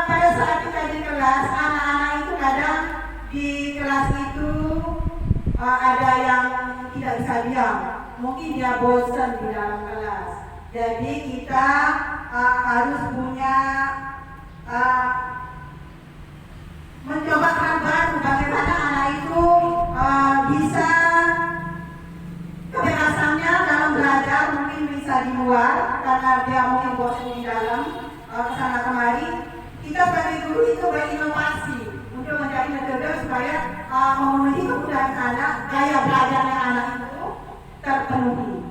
pada saat kita di kelas, anak-anak itu kadang di kelas itu ada yang tidak bisa diam, mungkin dia bosan di dalam kelas. Jadi kita harus punya mencoba hal baru, bagaimana anak itu bisa kebebasannya dalam belajar, mungkin bisa di luar karena dia mungkin bosan di dalam kesana kemari. Kita sebagai guru itu berinovasi untuk mencari metode supaya memenuhi kebutuhan anak, gaya belajarnya anak itu terpenuhi.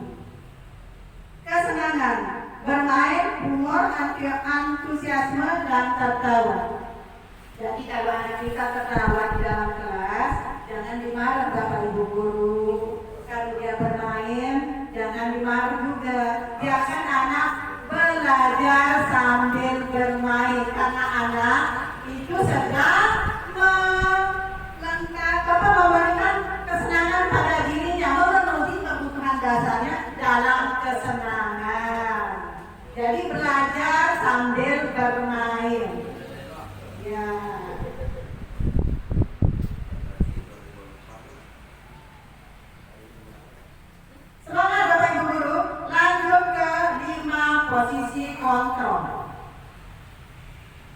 Kesenangan, bermain, humor, antusiasme, dan tertawa. Jadi kalau anak kita tertawa di dalam kelas, jangan dimarah Bapak Ibu guru. Kalau dia bermain, jangan dimarah juga. Biarkan anak belajar sambil bermain, karena anak itu sedang memberikan kesenangan pada dirinya, memenuhi kebutuhan dasarnya dalam kesenangan. Jadi belajar sambil bermain. Ya. Semangat Bapak Ibu guru, lanjut ke 5 posisi kontrol.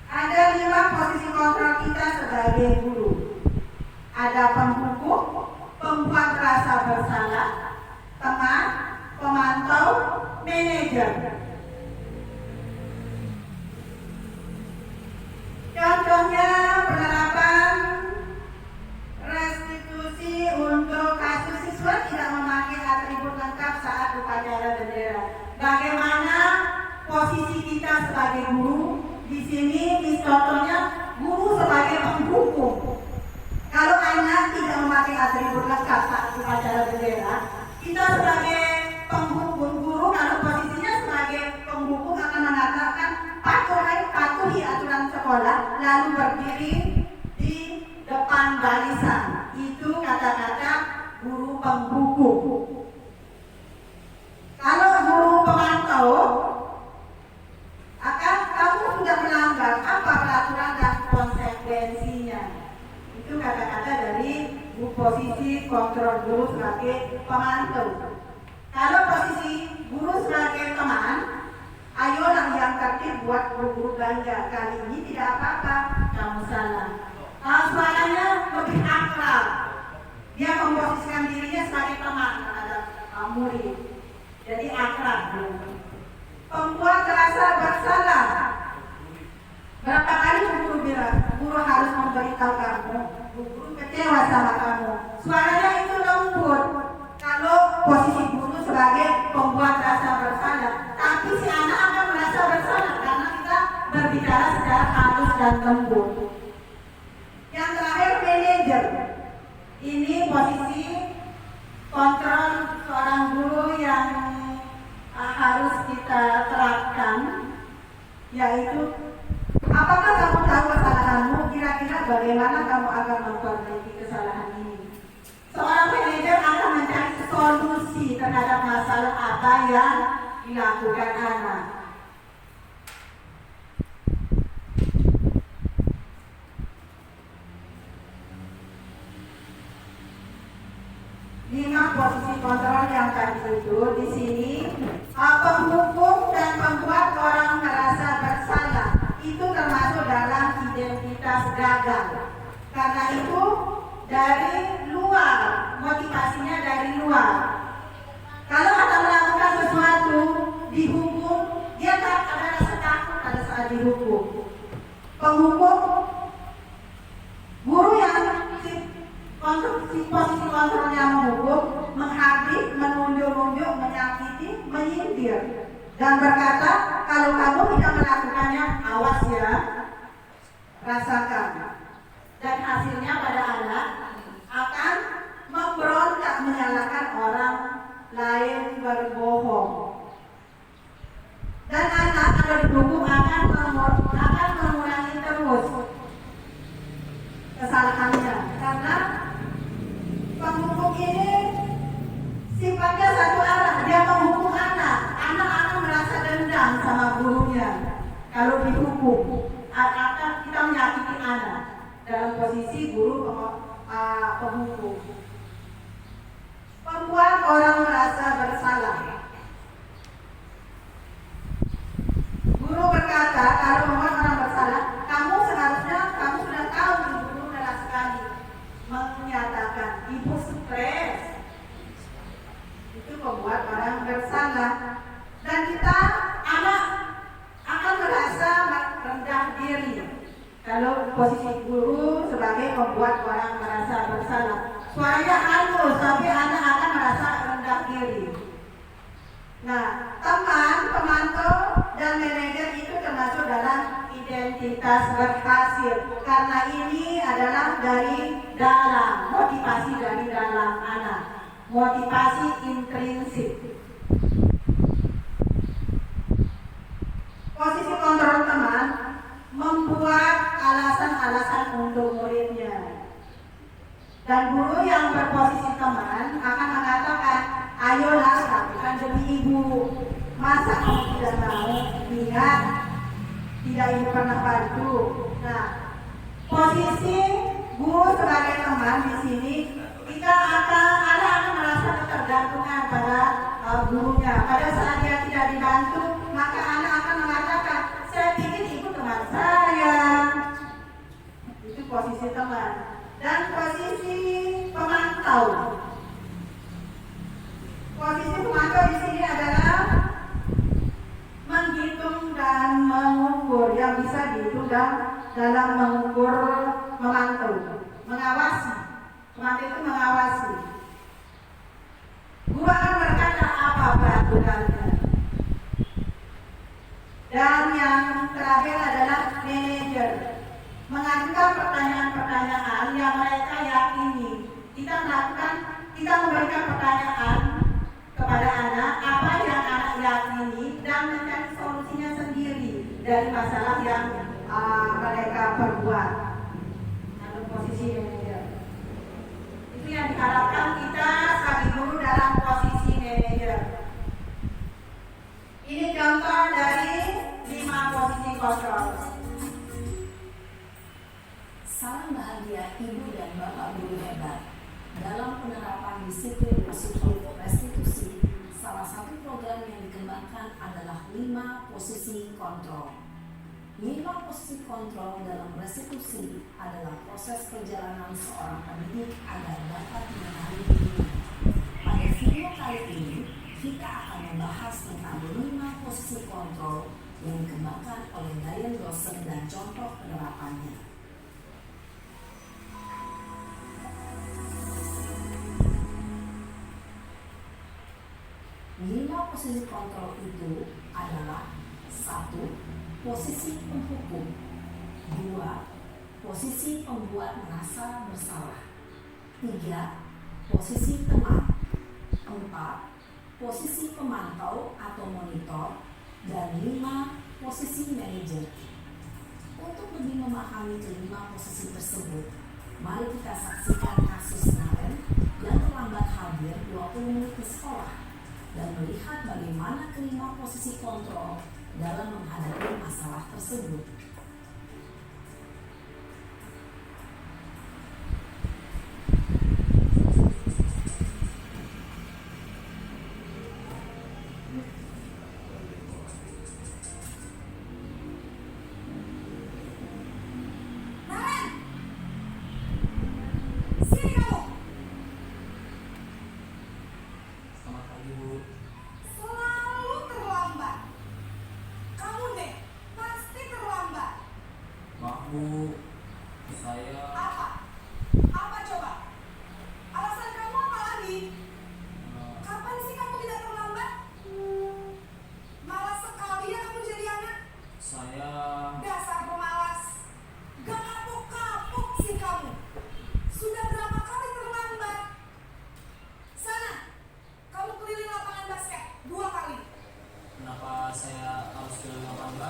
Ada 5 posisi kontrol kita sebagai guru. Ada penghukum, pembuat rasa bersalah, teman, pemantau, manajer. Contohnya penerapan restitusi untuk kasus siswa tidak memakai atribut lengkap saat upacara bendera. Bagaimana posisi kita sebagai guru? Di sini contohnya guru sebagai penghukum. Kalau anak tidak memakai atribut lengkap saat upacara bendera, kita sebagai penghukum, guru kalau posisinya sebagai penghukum akan mengatakan patuhi aturan sekolah, lalu berdiri di depan barisan. Itu kata-kata guru penghukum. Kalau guru pemantau, kamu sudah melanggar apa peraturan dan konsekuensinya. Itu kata-kata dari posisi kontrol guru sebagai pemantau. Kalau posisi guru sebagai teman, ayolah yang tertib buat guru bangga. Kali ini tidak apa-apa, kamu salah. Suaranya lebih akrab. Dia memposisikan dirinya sebagai teman terhadap murid. Jadi akrab. Pembuat rasa bersalah. Berapa kali guru bilang, guru harus memberitahu kamu, guru kecewa sama kamu. Suaranya itu lembut. Kalau posisi guru sebagai pembuat rasa bersalah, tapi si anak akan merasa bersalah karena kita berbicara secara halus dan lembut. Yang terakhir, manajer. Ini posisi kontrol seorang guru yang harus kita terapkan, yaitu apakah kamu tahu kesalahanmu, kira-kira bagaimana kamu akan memperbaiki kesalahan ini. Seorang manajer akan mencari solusi terhadap masalah apa yang dilakukan anak. Lima posisi kontrol yang tadi itu di sini, penghukum dan pembuat orang merasa bersalah itu termasuk dalam identitas gagal. Karena itu dari luar motivasinya dari luar. Kalau akan melakukan sesuatu dihukum, dia tak ada rasa takut pada saat dihukum. Penghukum, guru yang posisi kontrolnya menghukum, menghabis, menunjuk-nunjuk, menyakiti, menyindir, dan berkata, kalau kamu tidak melakukannya, awas ya, rasakan. Dan hasilnya pada anak akan memberontak menyalahkan orang lain berbohong. Dan anak kalau dihukum akan mengulangi terus kesalahannya, karena penghukum ini sifatnya satu arah. Dia menghukum anak akan merasa dendam sama gurunya. Kalau dihukum akan kita menyakiti anak dalam posisi guru penghukum. Membuat orang merasa bersalah. Guru berkata, kalau membuat orang bersalah, kamu sudah tahu. Guru adalah sekali menyatakan, ibu stres. Itu membuat orang bersalah. Dan kita anak akan merasa rendah diri kalau posisi guru sebagai membuat orang merasa bersalah. Suaranya halus, tapi anak akan merasa rendah diri. Nah, teman, pemantau, dan manajer itu termasuk dalam identitas berhasil, karena ini adalah dari dalam, motivasi dari dalam anak, motivasi intrinsik. Posisi kontrol teman membuat alasan-alasan untuk muridnya. Dan guru yang berposisi teman akan mengatakan, ayolah lakukan demi ibu. Masa kamu tidak mau? Lihat, tidak ibu pernah bantu. Nah, posisi guru sebagai teman di sini, anak akan merasa ketergantungan pada gurunya. Pada saat dia tidak dibantu, maka anak akan mengatakan, saya pikir ibu teman saya. Itu posisi teman. Dan posisi pemantau. Posisi pemantau di sini adalah menghitung dan mengukur, yang bisa dihitung dalam mengukur, memantau, mengawasi. Pemantau itu mengawasi. Guru akan berkata apa peraturannya. Dan yang terakhir adalah manajer, mengajukan pertanyaan-pertanyaan yang mereka yakini. Kita memberikan pertanyaan kepada anak apa yang anak yakini dan mencari solusinya sendiri dari masalah yang mereka perbuat. Dalam posisi manajer, itu yang diharapkan kita sebagai guru dalam posisi manajer. Ini contoh dari 5 posisi kontrol. Salam bahagia ibu dan bapak guru hebat. Dalam penerapan disiplin positif restitusi, salah satu program yang dikembangkan adalah 5 posisi kontrol. 5 posisi kontrol dalam restitusi adalah proses perjalanan seorang pendidik agar dapat mengenali dirinya. Pada video kali ini, kita akan membahas tentang 5 posisi kontrol yang dikembangkan oleh Diane Dawson dan contoh penerapannya. 5 posisi kontrol itu adalah 1. Posisi penghukum. 2. Posisi pembuat merasa bersalah. 3. Posisi teman. 4. Posisi pemantau atau monitor. Dan 5. Posisi manajer. Untuk lebih memahami kelima posisi tersebut, mari kita saksikan kasus Naren yang terlambat hadir 20 menit di sekolah dan melihat bagaimana kelima posisi kontrol dalam menghadapi masalah tersebut.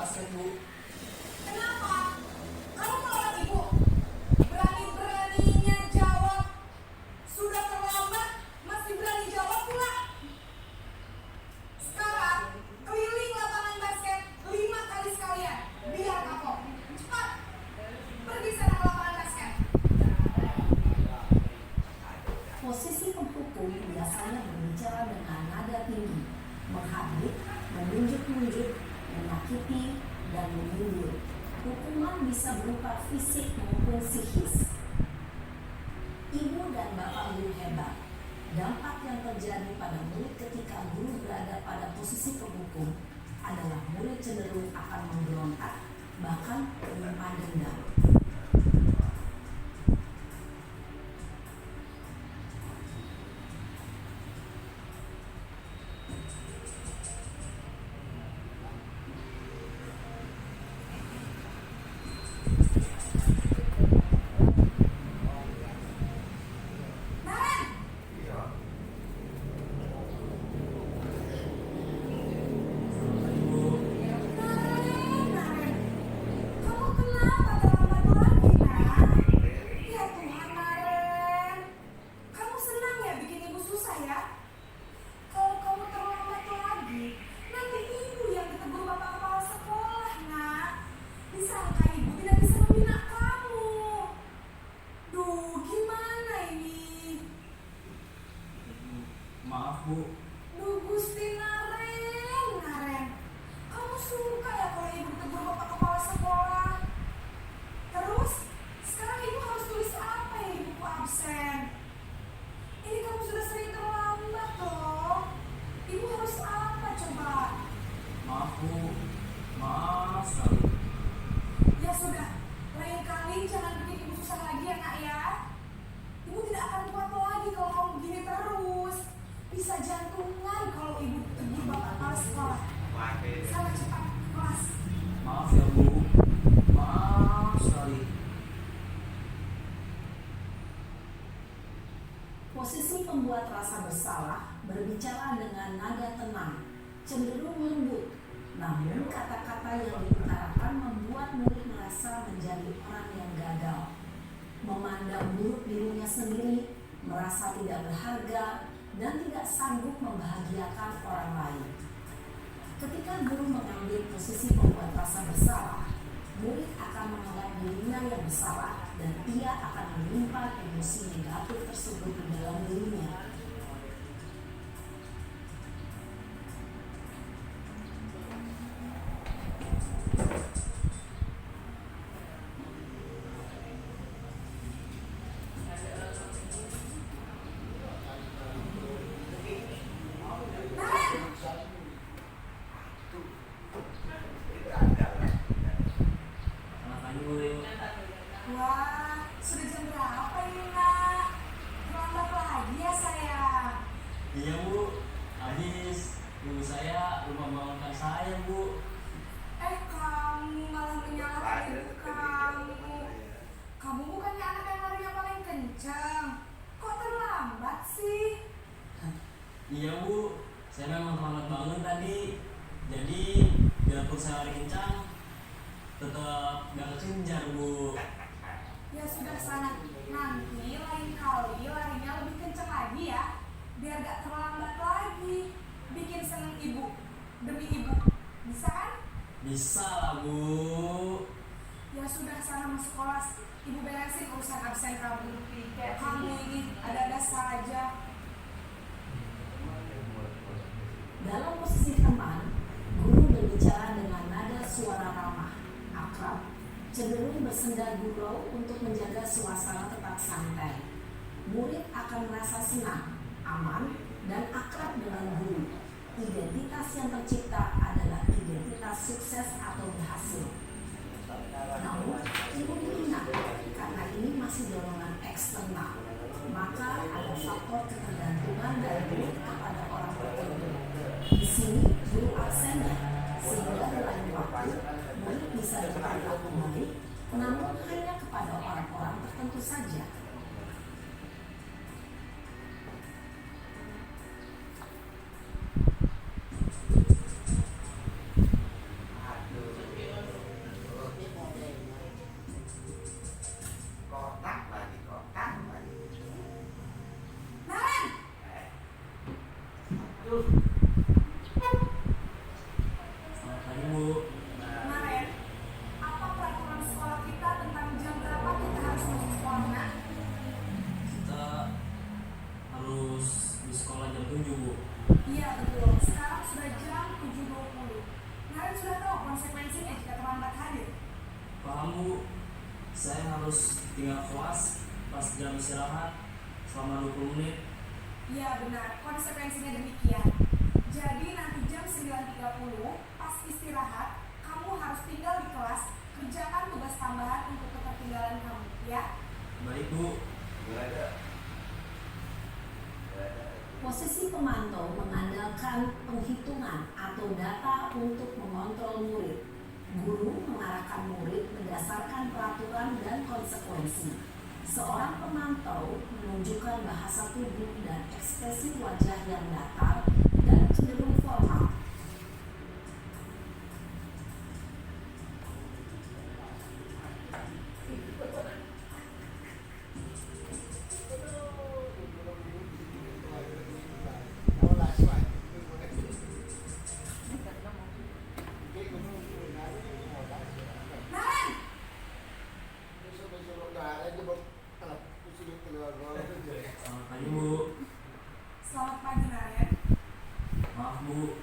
basket, Bu. Kenapa? Kamu melawan ibu? Berani-beraninya jawab. Sudah terlambat, masih berani jawab pula. Sekarang, keliling lapangan basket 5 kali sekalian. Biar kapok. Cepat. Pergi sana ke lapangan basket. Posisi penghukum biasanya berbicara dengan nada tinggi, menghardik, menunjuk-nunjuk, menyakiti, dan menyindir. Hukuman bisa berupa fisik maupun psikis. Ibu dan bapak guru hebat. Dampak yang terjadi pada murid ketika guru berada pada posisi penghukum adalah murid cenderung akan memberontak, bahkan menyimpan dendam. Naren! Naren, kamu kenapa terlambat lagi, Nak? Ya Tuhan, Naren. Kamu senang ya bikin ibu susah ya? Kalau kamu terlambat lagi, nanti ibu yang ditegur bapak kepala sekolah, Nak. Disangka ibu tidak bisa membina kamu. Duh, gimana ini? Maaf Bu, Duh, Gusti Naren. Kamu suka ya kalau ibu tegur bapak kepala sekolah? Terus, sekarang ibu harus tulis apa yang di buku absen? Ini kamu sudah sering terlambat loh. Ibu harus apa coba? maaf Bu, maaf sekali. Ya sudah, lain kali jangan bikin ibu susah lagi ya Nak ya. Ibu tidak akan kuat lagi kalau kamu begini terus. Bisa jantungan kalau ibu tegur bapak kepala sekolah. Sana cepat ke kelas. Maaf ya Bu, maaf sekali. Posisi pembuat rasa bersalah berbicara dengan nada tenang, cenderung lembut. Namun kata-kata yang diutarakan membuat murid merasa menjadi orang yang gagal, memandang buruk dirinya sendiri, merasa tidak berharga, dan tidak sanggup membahagiakan orang lain. Ketika guru mengambil posisi pembuat rasa bersalah, murid akan menganggap dirinya yang bersalah dan ia akan menyimpan emosi negatif tersebut di dalam dirinya. Anak aja Bu. Wah, sudah jam berapa ini Nak? Terlambat lagi ya sayang. Iya Bu, habis ibu saya lupa bangunkan saya Bu. Kamu malah menyalahkan ibu kamu. Kamu bukannya anak yang larinya paling kencang. Kok terlambat sih? Iya Bu, saya memang terlambat bangun tadi. Jadi biarpun saya lari kencang, tetap gak kejar Bu. Ya sudah sana. Nanti lain kali larinya lebih kencang lagi ya. Biar gak terlambat lagi. Bikin seneng ibu. Demi ibu. Bisa kan? Bisa lah Bu. Ya sudah sana masuk kelas. Ibu beresin urusan absen kamu. Kamu ini ada-ada saja. Dalam posisi teman, guru berbicara dengan nada suara ramah, akrab, cenderung bersenda gurau untuk menjaga suasana tetap santai. Murid akan merasa senang, aman, dan akrab dengan guru. Identitas yang tercipta adalah identitas sukses atau berhasil. Namun, ibu ingat, karena ini masih dorongan eksternal, maka ada faktor ketergantungan dari murid kepada orang tertentu. Di sini, guru absennya, sehingga dalam waktu, murid bisa dipanggil kembali, namun hanya kepada orang-orang tertentu saja. Selamat pagi Bu. Kemarin, apa peraturan sekolah kita tentang jam berapa kita harus masuk sekolah, nak? Kita harus di sekolah jam 7 Bu. Iya betul, sekarang sudah jam 7.20. Kalian sudah tahu konsekuensinya jika terlambat hadir? Paham Bu, saya harus tinggal kelas pas jam istirahat selama 20 menit. Iya benar, konsekuensinya demikian. Jadi nanti jam 9.30 pas istirahat, kamu harus tinggal di kelas, kerjakan tugas tambahan untuk ketertinggalan kamu, ya? Baik Bu. Posisi pemantau mengandalkan penghitungan atau data untuk mengontrol murid. Guru mengarahkan murid berdasarkan peraturan dan konsekuensi. Seorang pemantau menunjukkan bahasa tubuh dan ekspresi wajah yang datar dan cenderung formal. Naren! Selamat pagi Bu. Selamat pagi, Naren. Maaf Bu,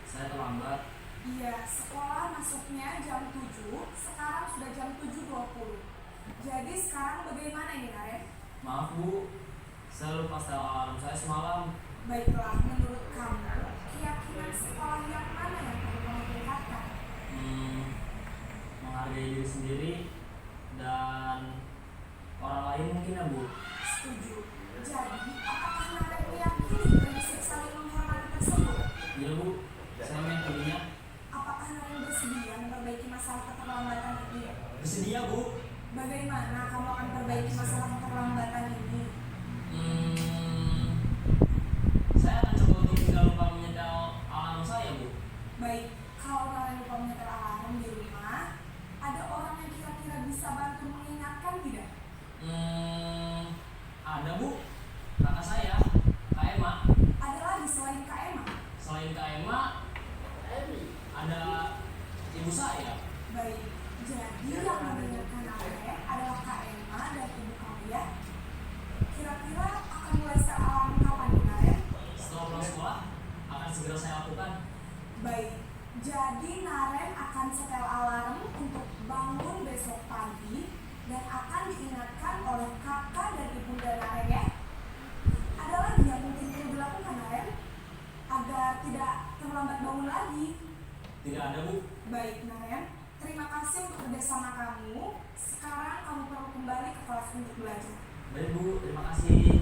saya terlambat. Iya, sekolah masuknya jam 7, sekarang sudah jam 7.20. Jadi sekarang bagaimana ini, Naren? Maaf Bu, saya lupa setel alarm saya semalam. Baiklah, menurut kamu, keyakinan sekolah yang mana yang perlu kamu tingkatkan? Menghargai diri sendiri dan orang lain mungkin ya Bu. Setuju. Jadi, apakah Naren meyakini prinsip saling menghormati tersebut? Iya Bu, saya meyakininya. Apakah Naren bersedia memperbaiki masalah keterlambatan ini? Bersedia Bu. Bagaimana kamu akan perbaiki masalah keterlambatan ini? Saya akan coba untuk tidak lupa menyetel alarm saya Bu. Baik, kalau Naren lupa menyetel alarm di rumah, ada orang yang kira-kira bisa bantu mengingatkan tidak? Ada Bu, kakak saya, Kak Emma. Ada lagi selain Kak Emma? Selain Kak Emma, ada ibu saya. Baik, jadi yang mendengarkan Naren adalah Kak Emma dan ibu kamu ya? Kira-kira akan mulai setel alarm kapan nih, Naren? Setelah pulang sekolah, akan segera saya lakukan. Baik, jadi Naren akan setel alarm untuk bangun besok pagi dan akan diingatkan oleh kakak dan ibunda Naren ya. Ada lagi yang mungkin perlu dilakukan, Naren, agar tidak terlambat bangun lagi? Tidak ada Bu. Baik, Naren, terima kasih untuk kerjasama kamu. Sekarang kamu perlu kembali ke kelas untuk belajar. Baik Bu, terima kasih.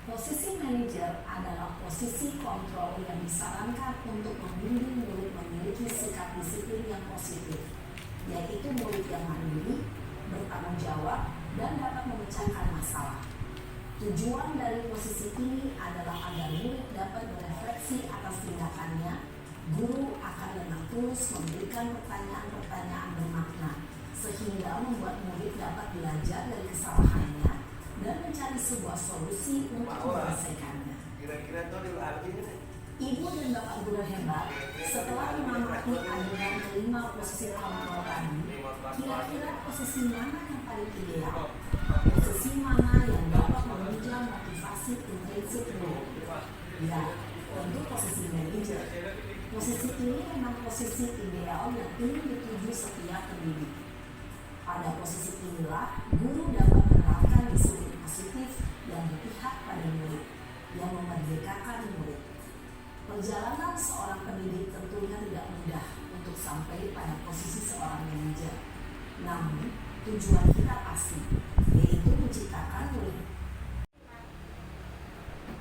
Posisi manajer adalah posisi kontrol yang disarankan untuk membimbing murid memiliki sikap disiplin yang positif, yaitu murid yang mandiri, bertanggung jawab, dan dapat memecahkan masalah. Tujuan dari posisi ini adalah agar murid dapat berefleksi atas tindakannya. Guru akan dengan tulus memberikan pertanyaan-pertanyaan bermakna, sehingga membuat murid dapat belajar dari kesalahannya dan mencari sebuah solusi untuk menyelesaikannya. Kira-kira tuh di artinya Ibu dan Bapak Guru hebat, setelah mengamati adegan kelima posisi kontrol tadi, kira-kira posisi mana yang paling ideal? Posisi mana yang dapat menunjang motivasi intrinsik murid? Ya, tentu posisi manajer. Posisi ini memang posisi ideal yang ingin dituju setiap pendidik. Pada posisi inilah, guru dapat menerapkan disiplin positif yang berpihak pada murid, yang memerdekakan murid. Perjalanan seorang pendidik tentunya tidak mudah untuk sampai pada posisi seorang manajer. Namun, tujuan kita pasti, yaitu menciptakan murid.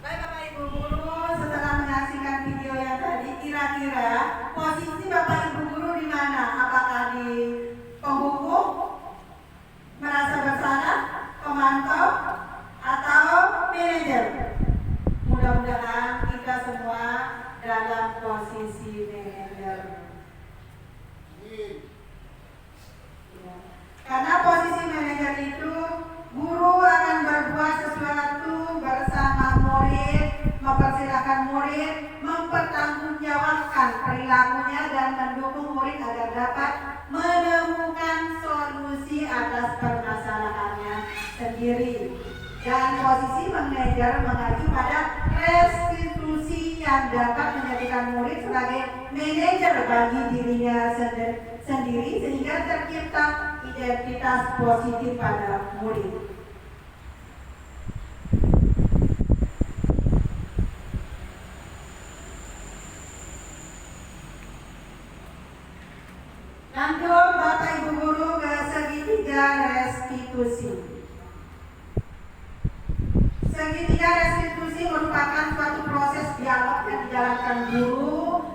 Baik Bapak Ibu Guru, setelah menyaksikan video yang tadi, kira-kira posisi Bapak Ibu Guru di mana? Apakah di penghukum, merasa bersalah, pemantau, atau manajer? Mudah-mudahan kita semua dalam posisi manajer. Ya. Karena posisi manajer itu, guru akan berbuat sesuatu bersama murid, mengontrolkan perilakunya dan mendukung murid agar dapat menemukan solusi atas permasalahannya sendiri. Dan posisi manajer mengacu pada restitusi yang dapat menjadikan murid sebagai manajer bagi dirinya sendiri sehingga tercipta identitas positif pada murid. Lanjut Bapak Ibu Guru ke segitiga restitusi. Segitiga restitusi merupakan suatu proses dialog yang dijalankan guru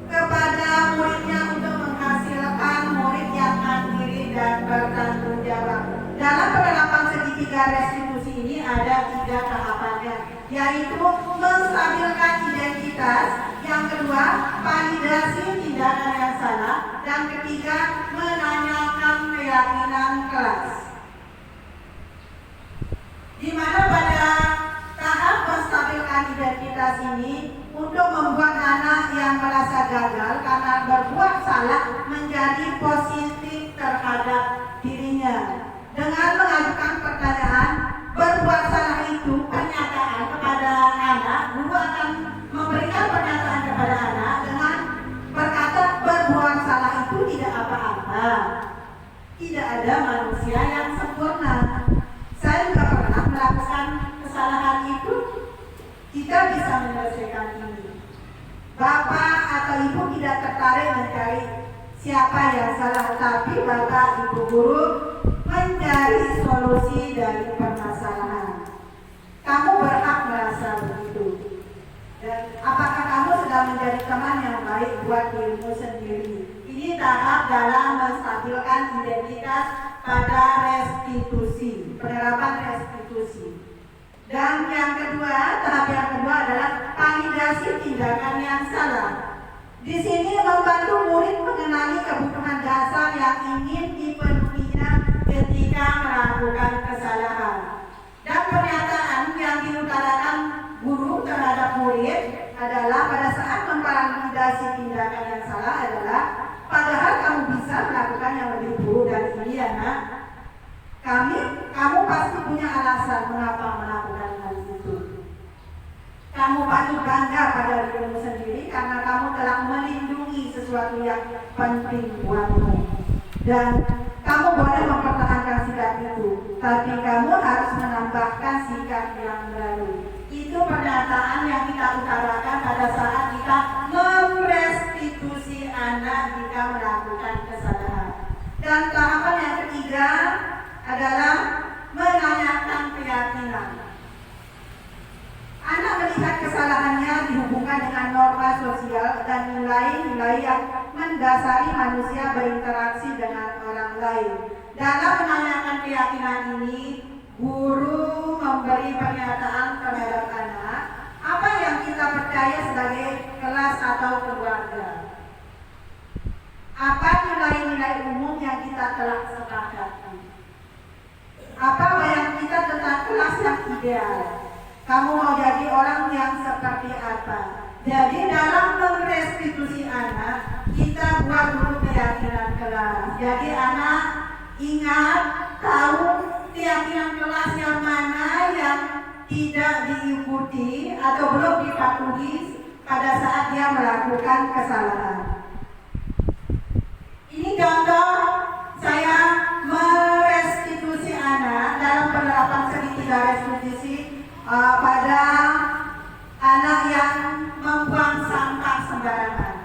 kepada muridnya untuk menghasilkan murid yang mandiri dan bertanggung jawab. Dalam penerapan segitiga restitusi ini ada 3 tahapannya, yaitu menstabilkan identitas, yang kedua validasi tindakan yang salah, dan ketiga menanyakan keyakinan kelas. Di mana pada tahap menstabilkan identitas ini untuk membuat anak yang merasa gagal karena berbuat salah menjadi positif terhadap dirinya dengan mengajukan pertanyaan berbuat salah itu pernyataan kepada anak. Guru akan memberikan pernyataan kepada anak dengan berkata berbuat salah itu tidak apa-apa, tidak ada manusia yang sempurna. Saya juga pernah melakukan kesalahan itu, kita bisa menyelesaikan ini. Bapak atau ibu tidak tertarik mencari siapa yang salah, tapi bapak ibu guru mencari solusi dari permasalahan. Kamu berhak merasa begitu. Dan apakah kamu sedang menjadi teman yang baik buat dirimu sendiri? Ini tahap dalam menstabilkan identitas pada restitusi, penerapan restitusi. Dan yang kedua, tahap yang kedua adalah validasi tindakan yang salah. Di sini membantu murid mengenali kebutuhan dasar yang ingin dipenuhinya ketika melakukan kesalahan. Dan pernyataan yang diutarakan guru terhadap murid adalah pada saat memvalidasi tindakan yang salah adalah padahal kamu bisa melakukan yang lebih buruk dari ini ya nak. Kamu pasti punya alasan mengapa melakukan hal itu. Kamu patut bangga pada dirimu sendiri karena kamu telah melindungi sesuatu yang penting buatmu. Dan kamu boleh mempertahankan sikap itu, tapi kamu harus menambahkan sikap yang baru. Itu pernyataan yang kita utarakan pada saat kita merestitusi anak jika melakukan kesalahan. Dan tahapan yang ketiga adalah menanyakan keyakinan. Anak melihat kesalahannya dihubungkan dengan norma sosial dan nilai-nilai yang mendasari manusia berinteraksi dengan orang lain. Dalam menanyakan keyakinan ini, guru memberi pernyataan terhadap anak apa yang kita percaya sebagai kelas atau keluarga. Apa nilai-nilai umum yang kita telah sepakati? Apa bayang kita tentang kelas yang ideal? Kamu mau jadi orang yang seperti apa? Jadi dalam merestitusi anak, kita buat dulu keyakinan kelas. Jadi anak ingat, tahu keyakinan kelas yang mana yang tidak diikuti atau belum dipatuhi pada saat dia melakukan kesalahan. Ini contoh saya merestitusi anak dalam penerapan segitiga restitusi pada anak yang membuang sampah sembarangan.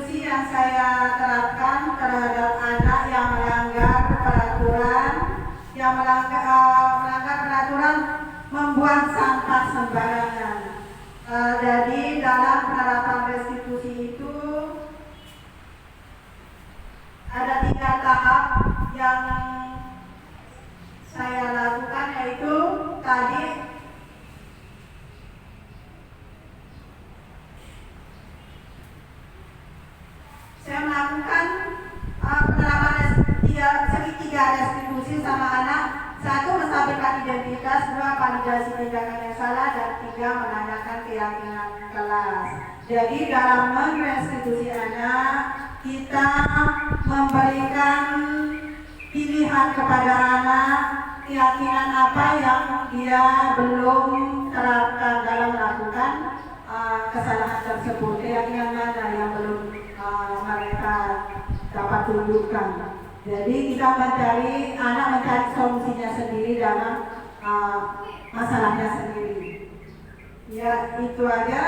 restitusi yang saya terapkan terhadap anak yang melanggar peraturan, membuang sampah sembarangan. Jadi dalam penerapan restitusi itu ada 3 tahap yang saya lakukan, yaitu tadi saya melakukan penerapan segitiga restitusi sama anak. 1. Menstabilkan identitas, 2. Validasi tindakan yang salah, dan 3. Menandakan keyakinan kelas. Jadi dalam merestitusi anak, kita memberikan pilihan kepada anak keyakinan apa yang dia belum terapkan dalam melakukan kesalahan tersebut. Keyakinan mana yang belum mereka dapat tunjukkan. Jadi kita mencari solusinya sendiri dalam masalahnya sendiri. Ya, itu aja.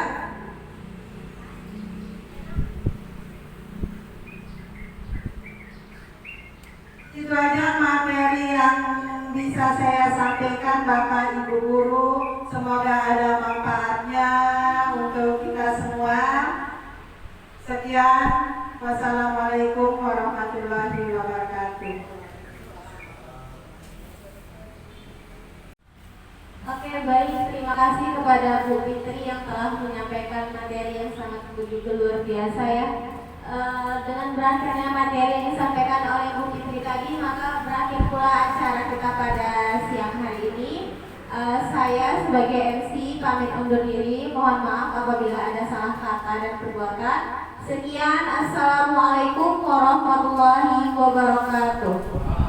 Itu aja materi yang bisa saya sampaikan Bapak Ibu Guru. Semoga ada manfaatnya untuk kita semua. Sekian. Wassalamualaikum warahmatullahi wabarakatuh. Oke, baik. Terima kasih kepada Bu Fitri yang telah menyampaikan materi yang sangat begitu luar biasa ya. Dengan berakhirnya materi yang disampaikan oleh Bu Fitri tadi, maka berakhir pula acara kita pada siang hari ini. Saya sebagai MC pamit undur diri. Mohon maaf apabila ada salah kata dan perbuatan. Sekian, assalamualaikum warahmatullahi wabarakatuh.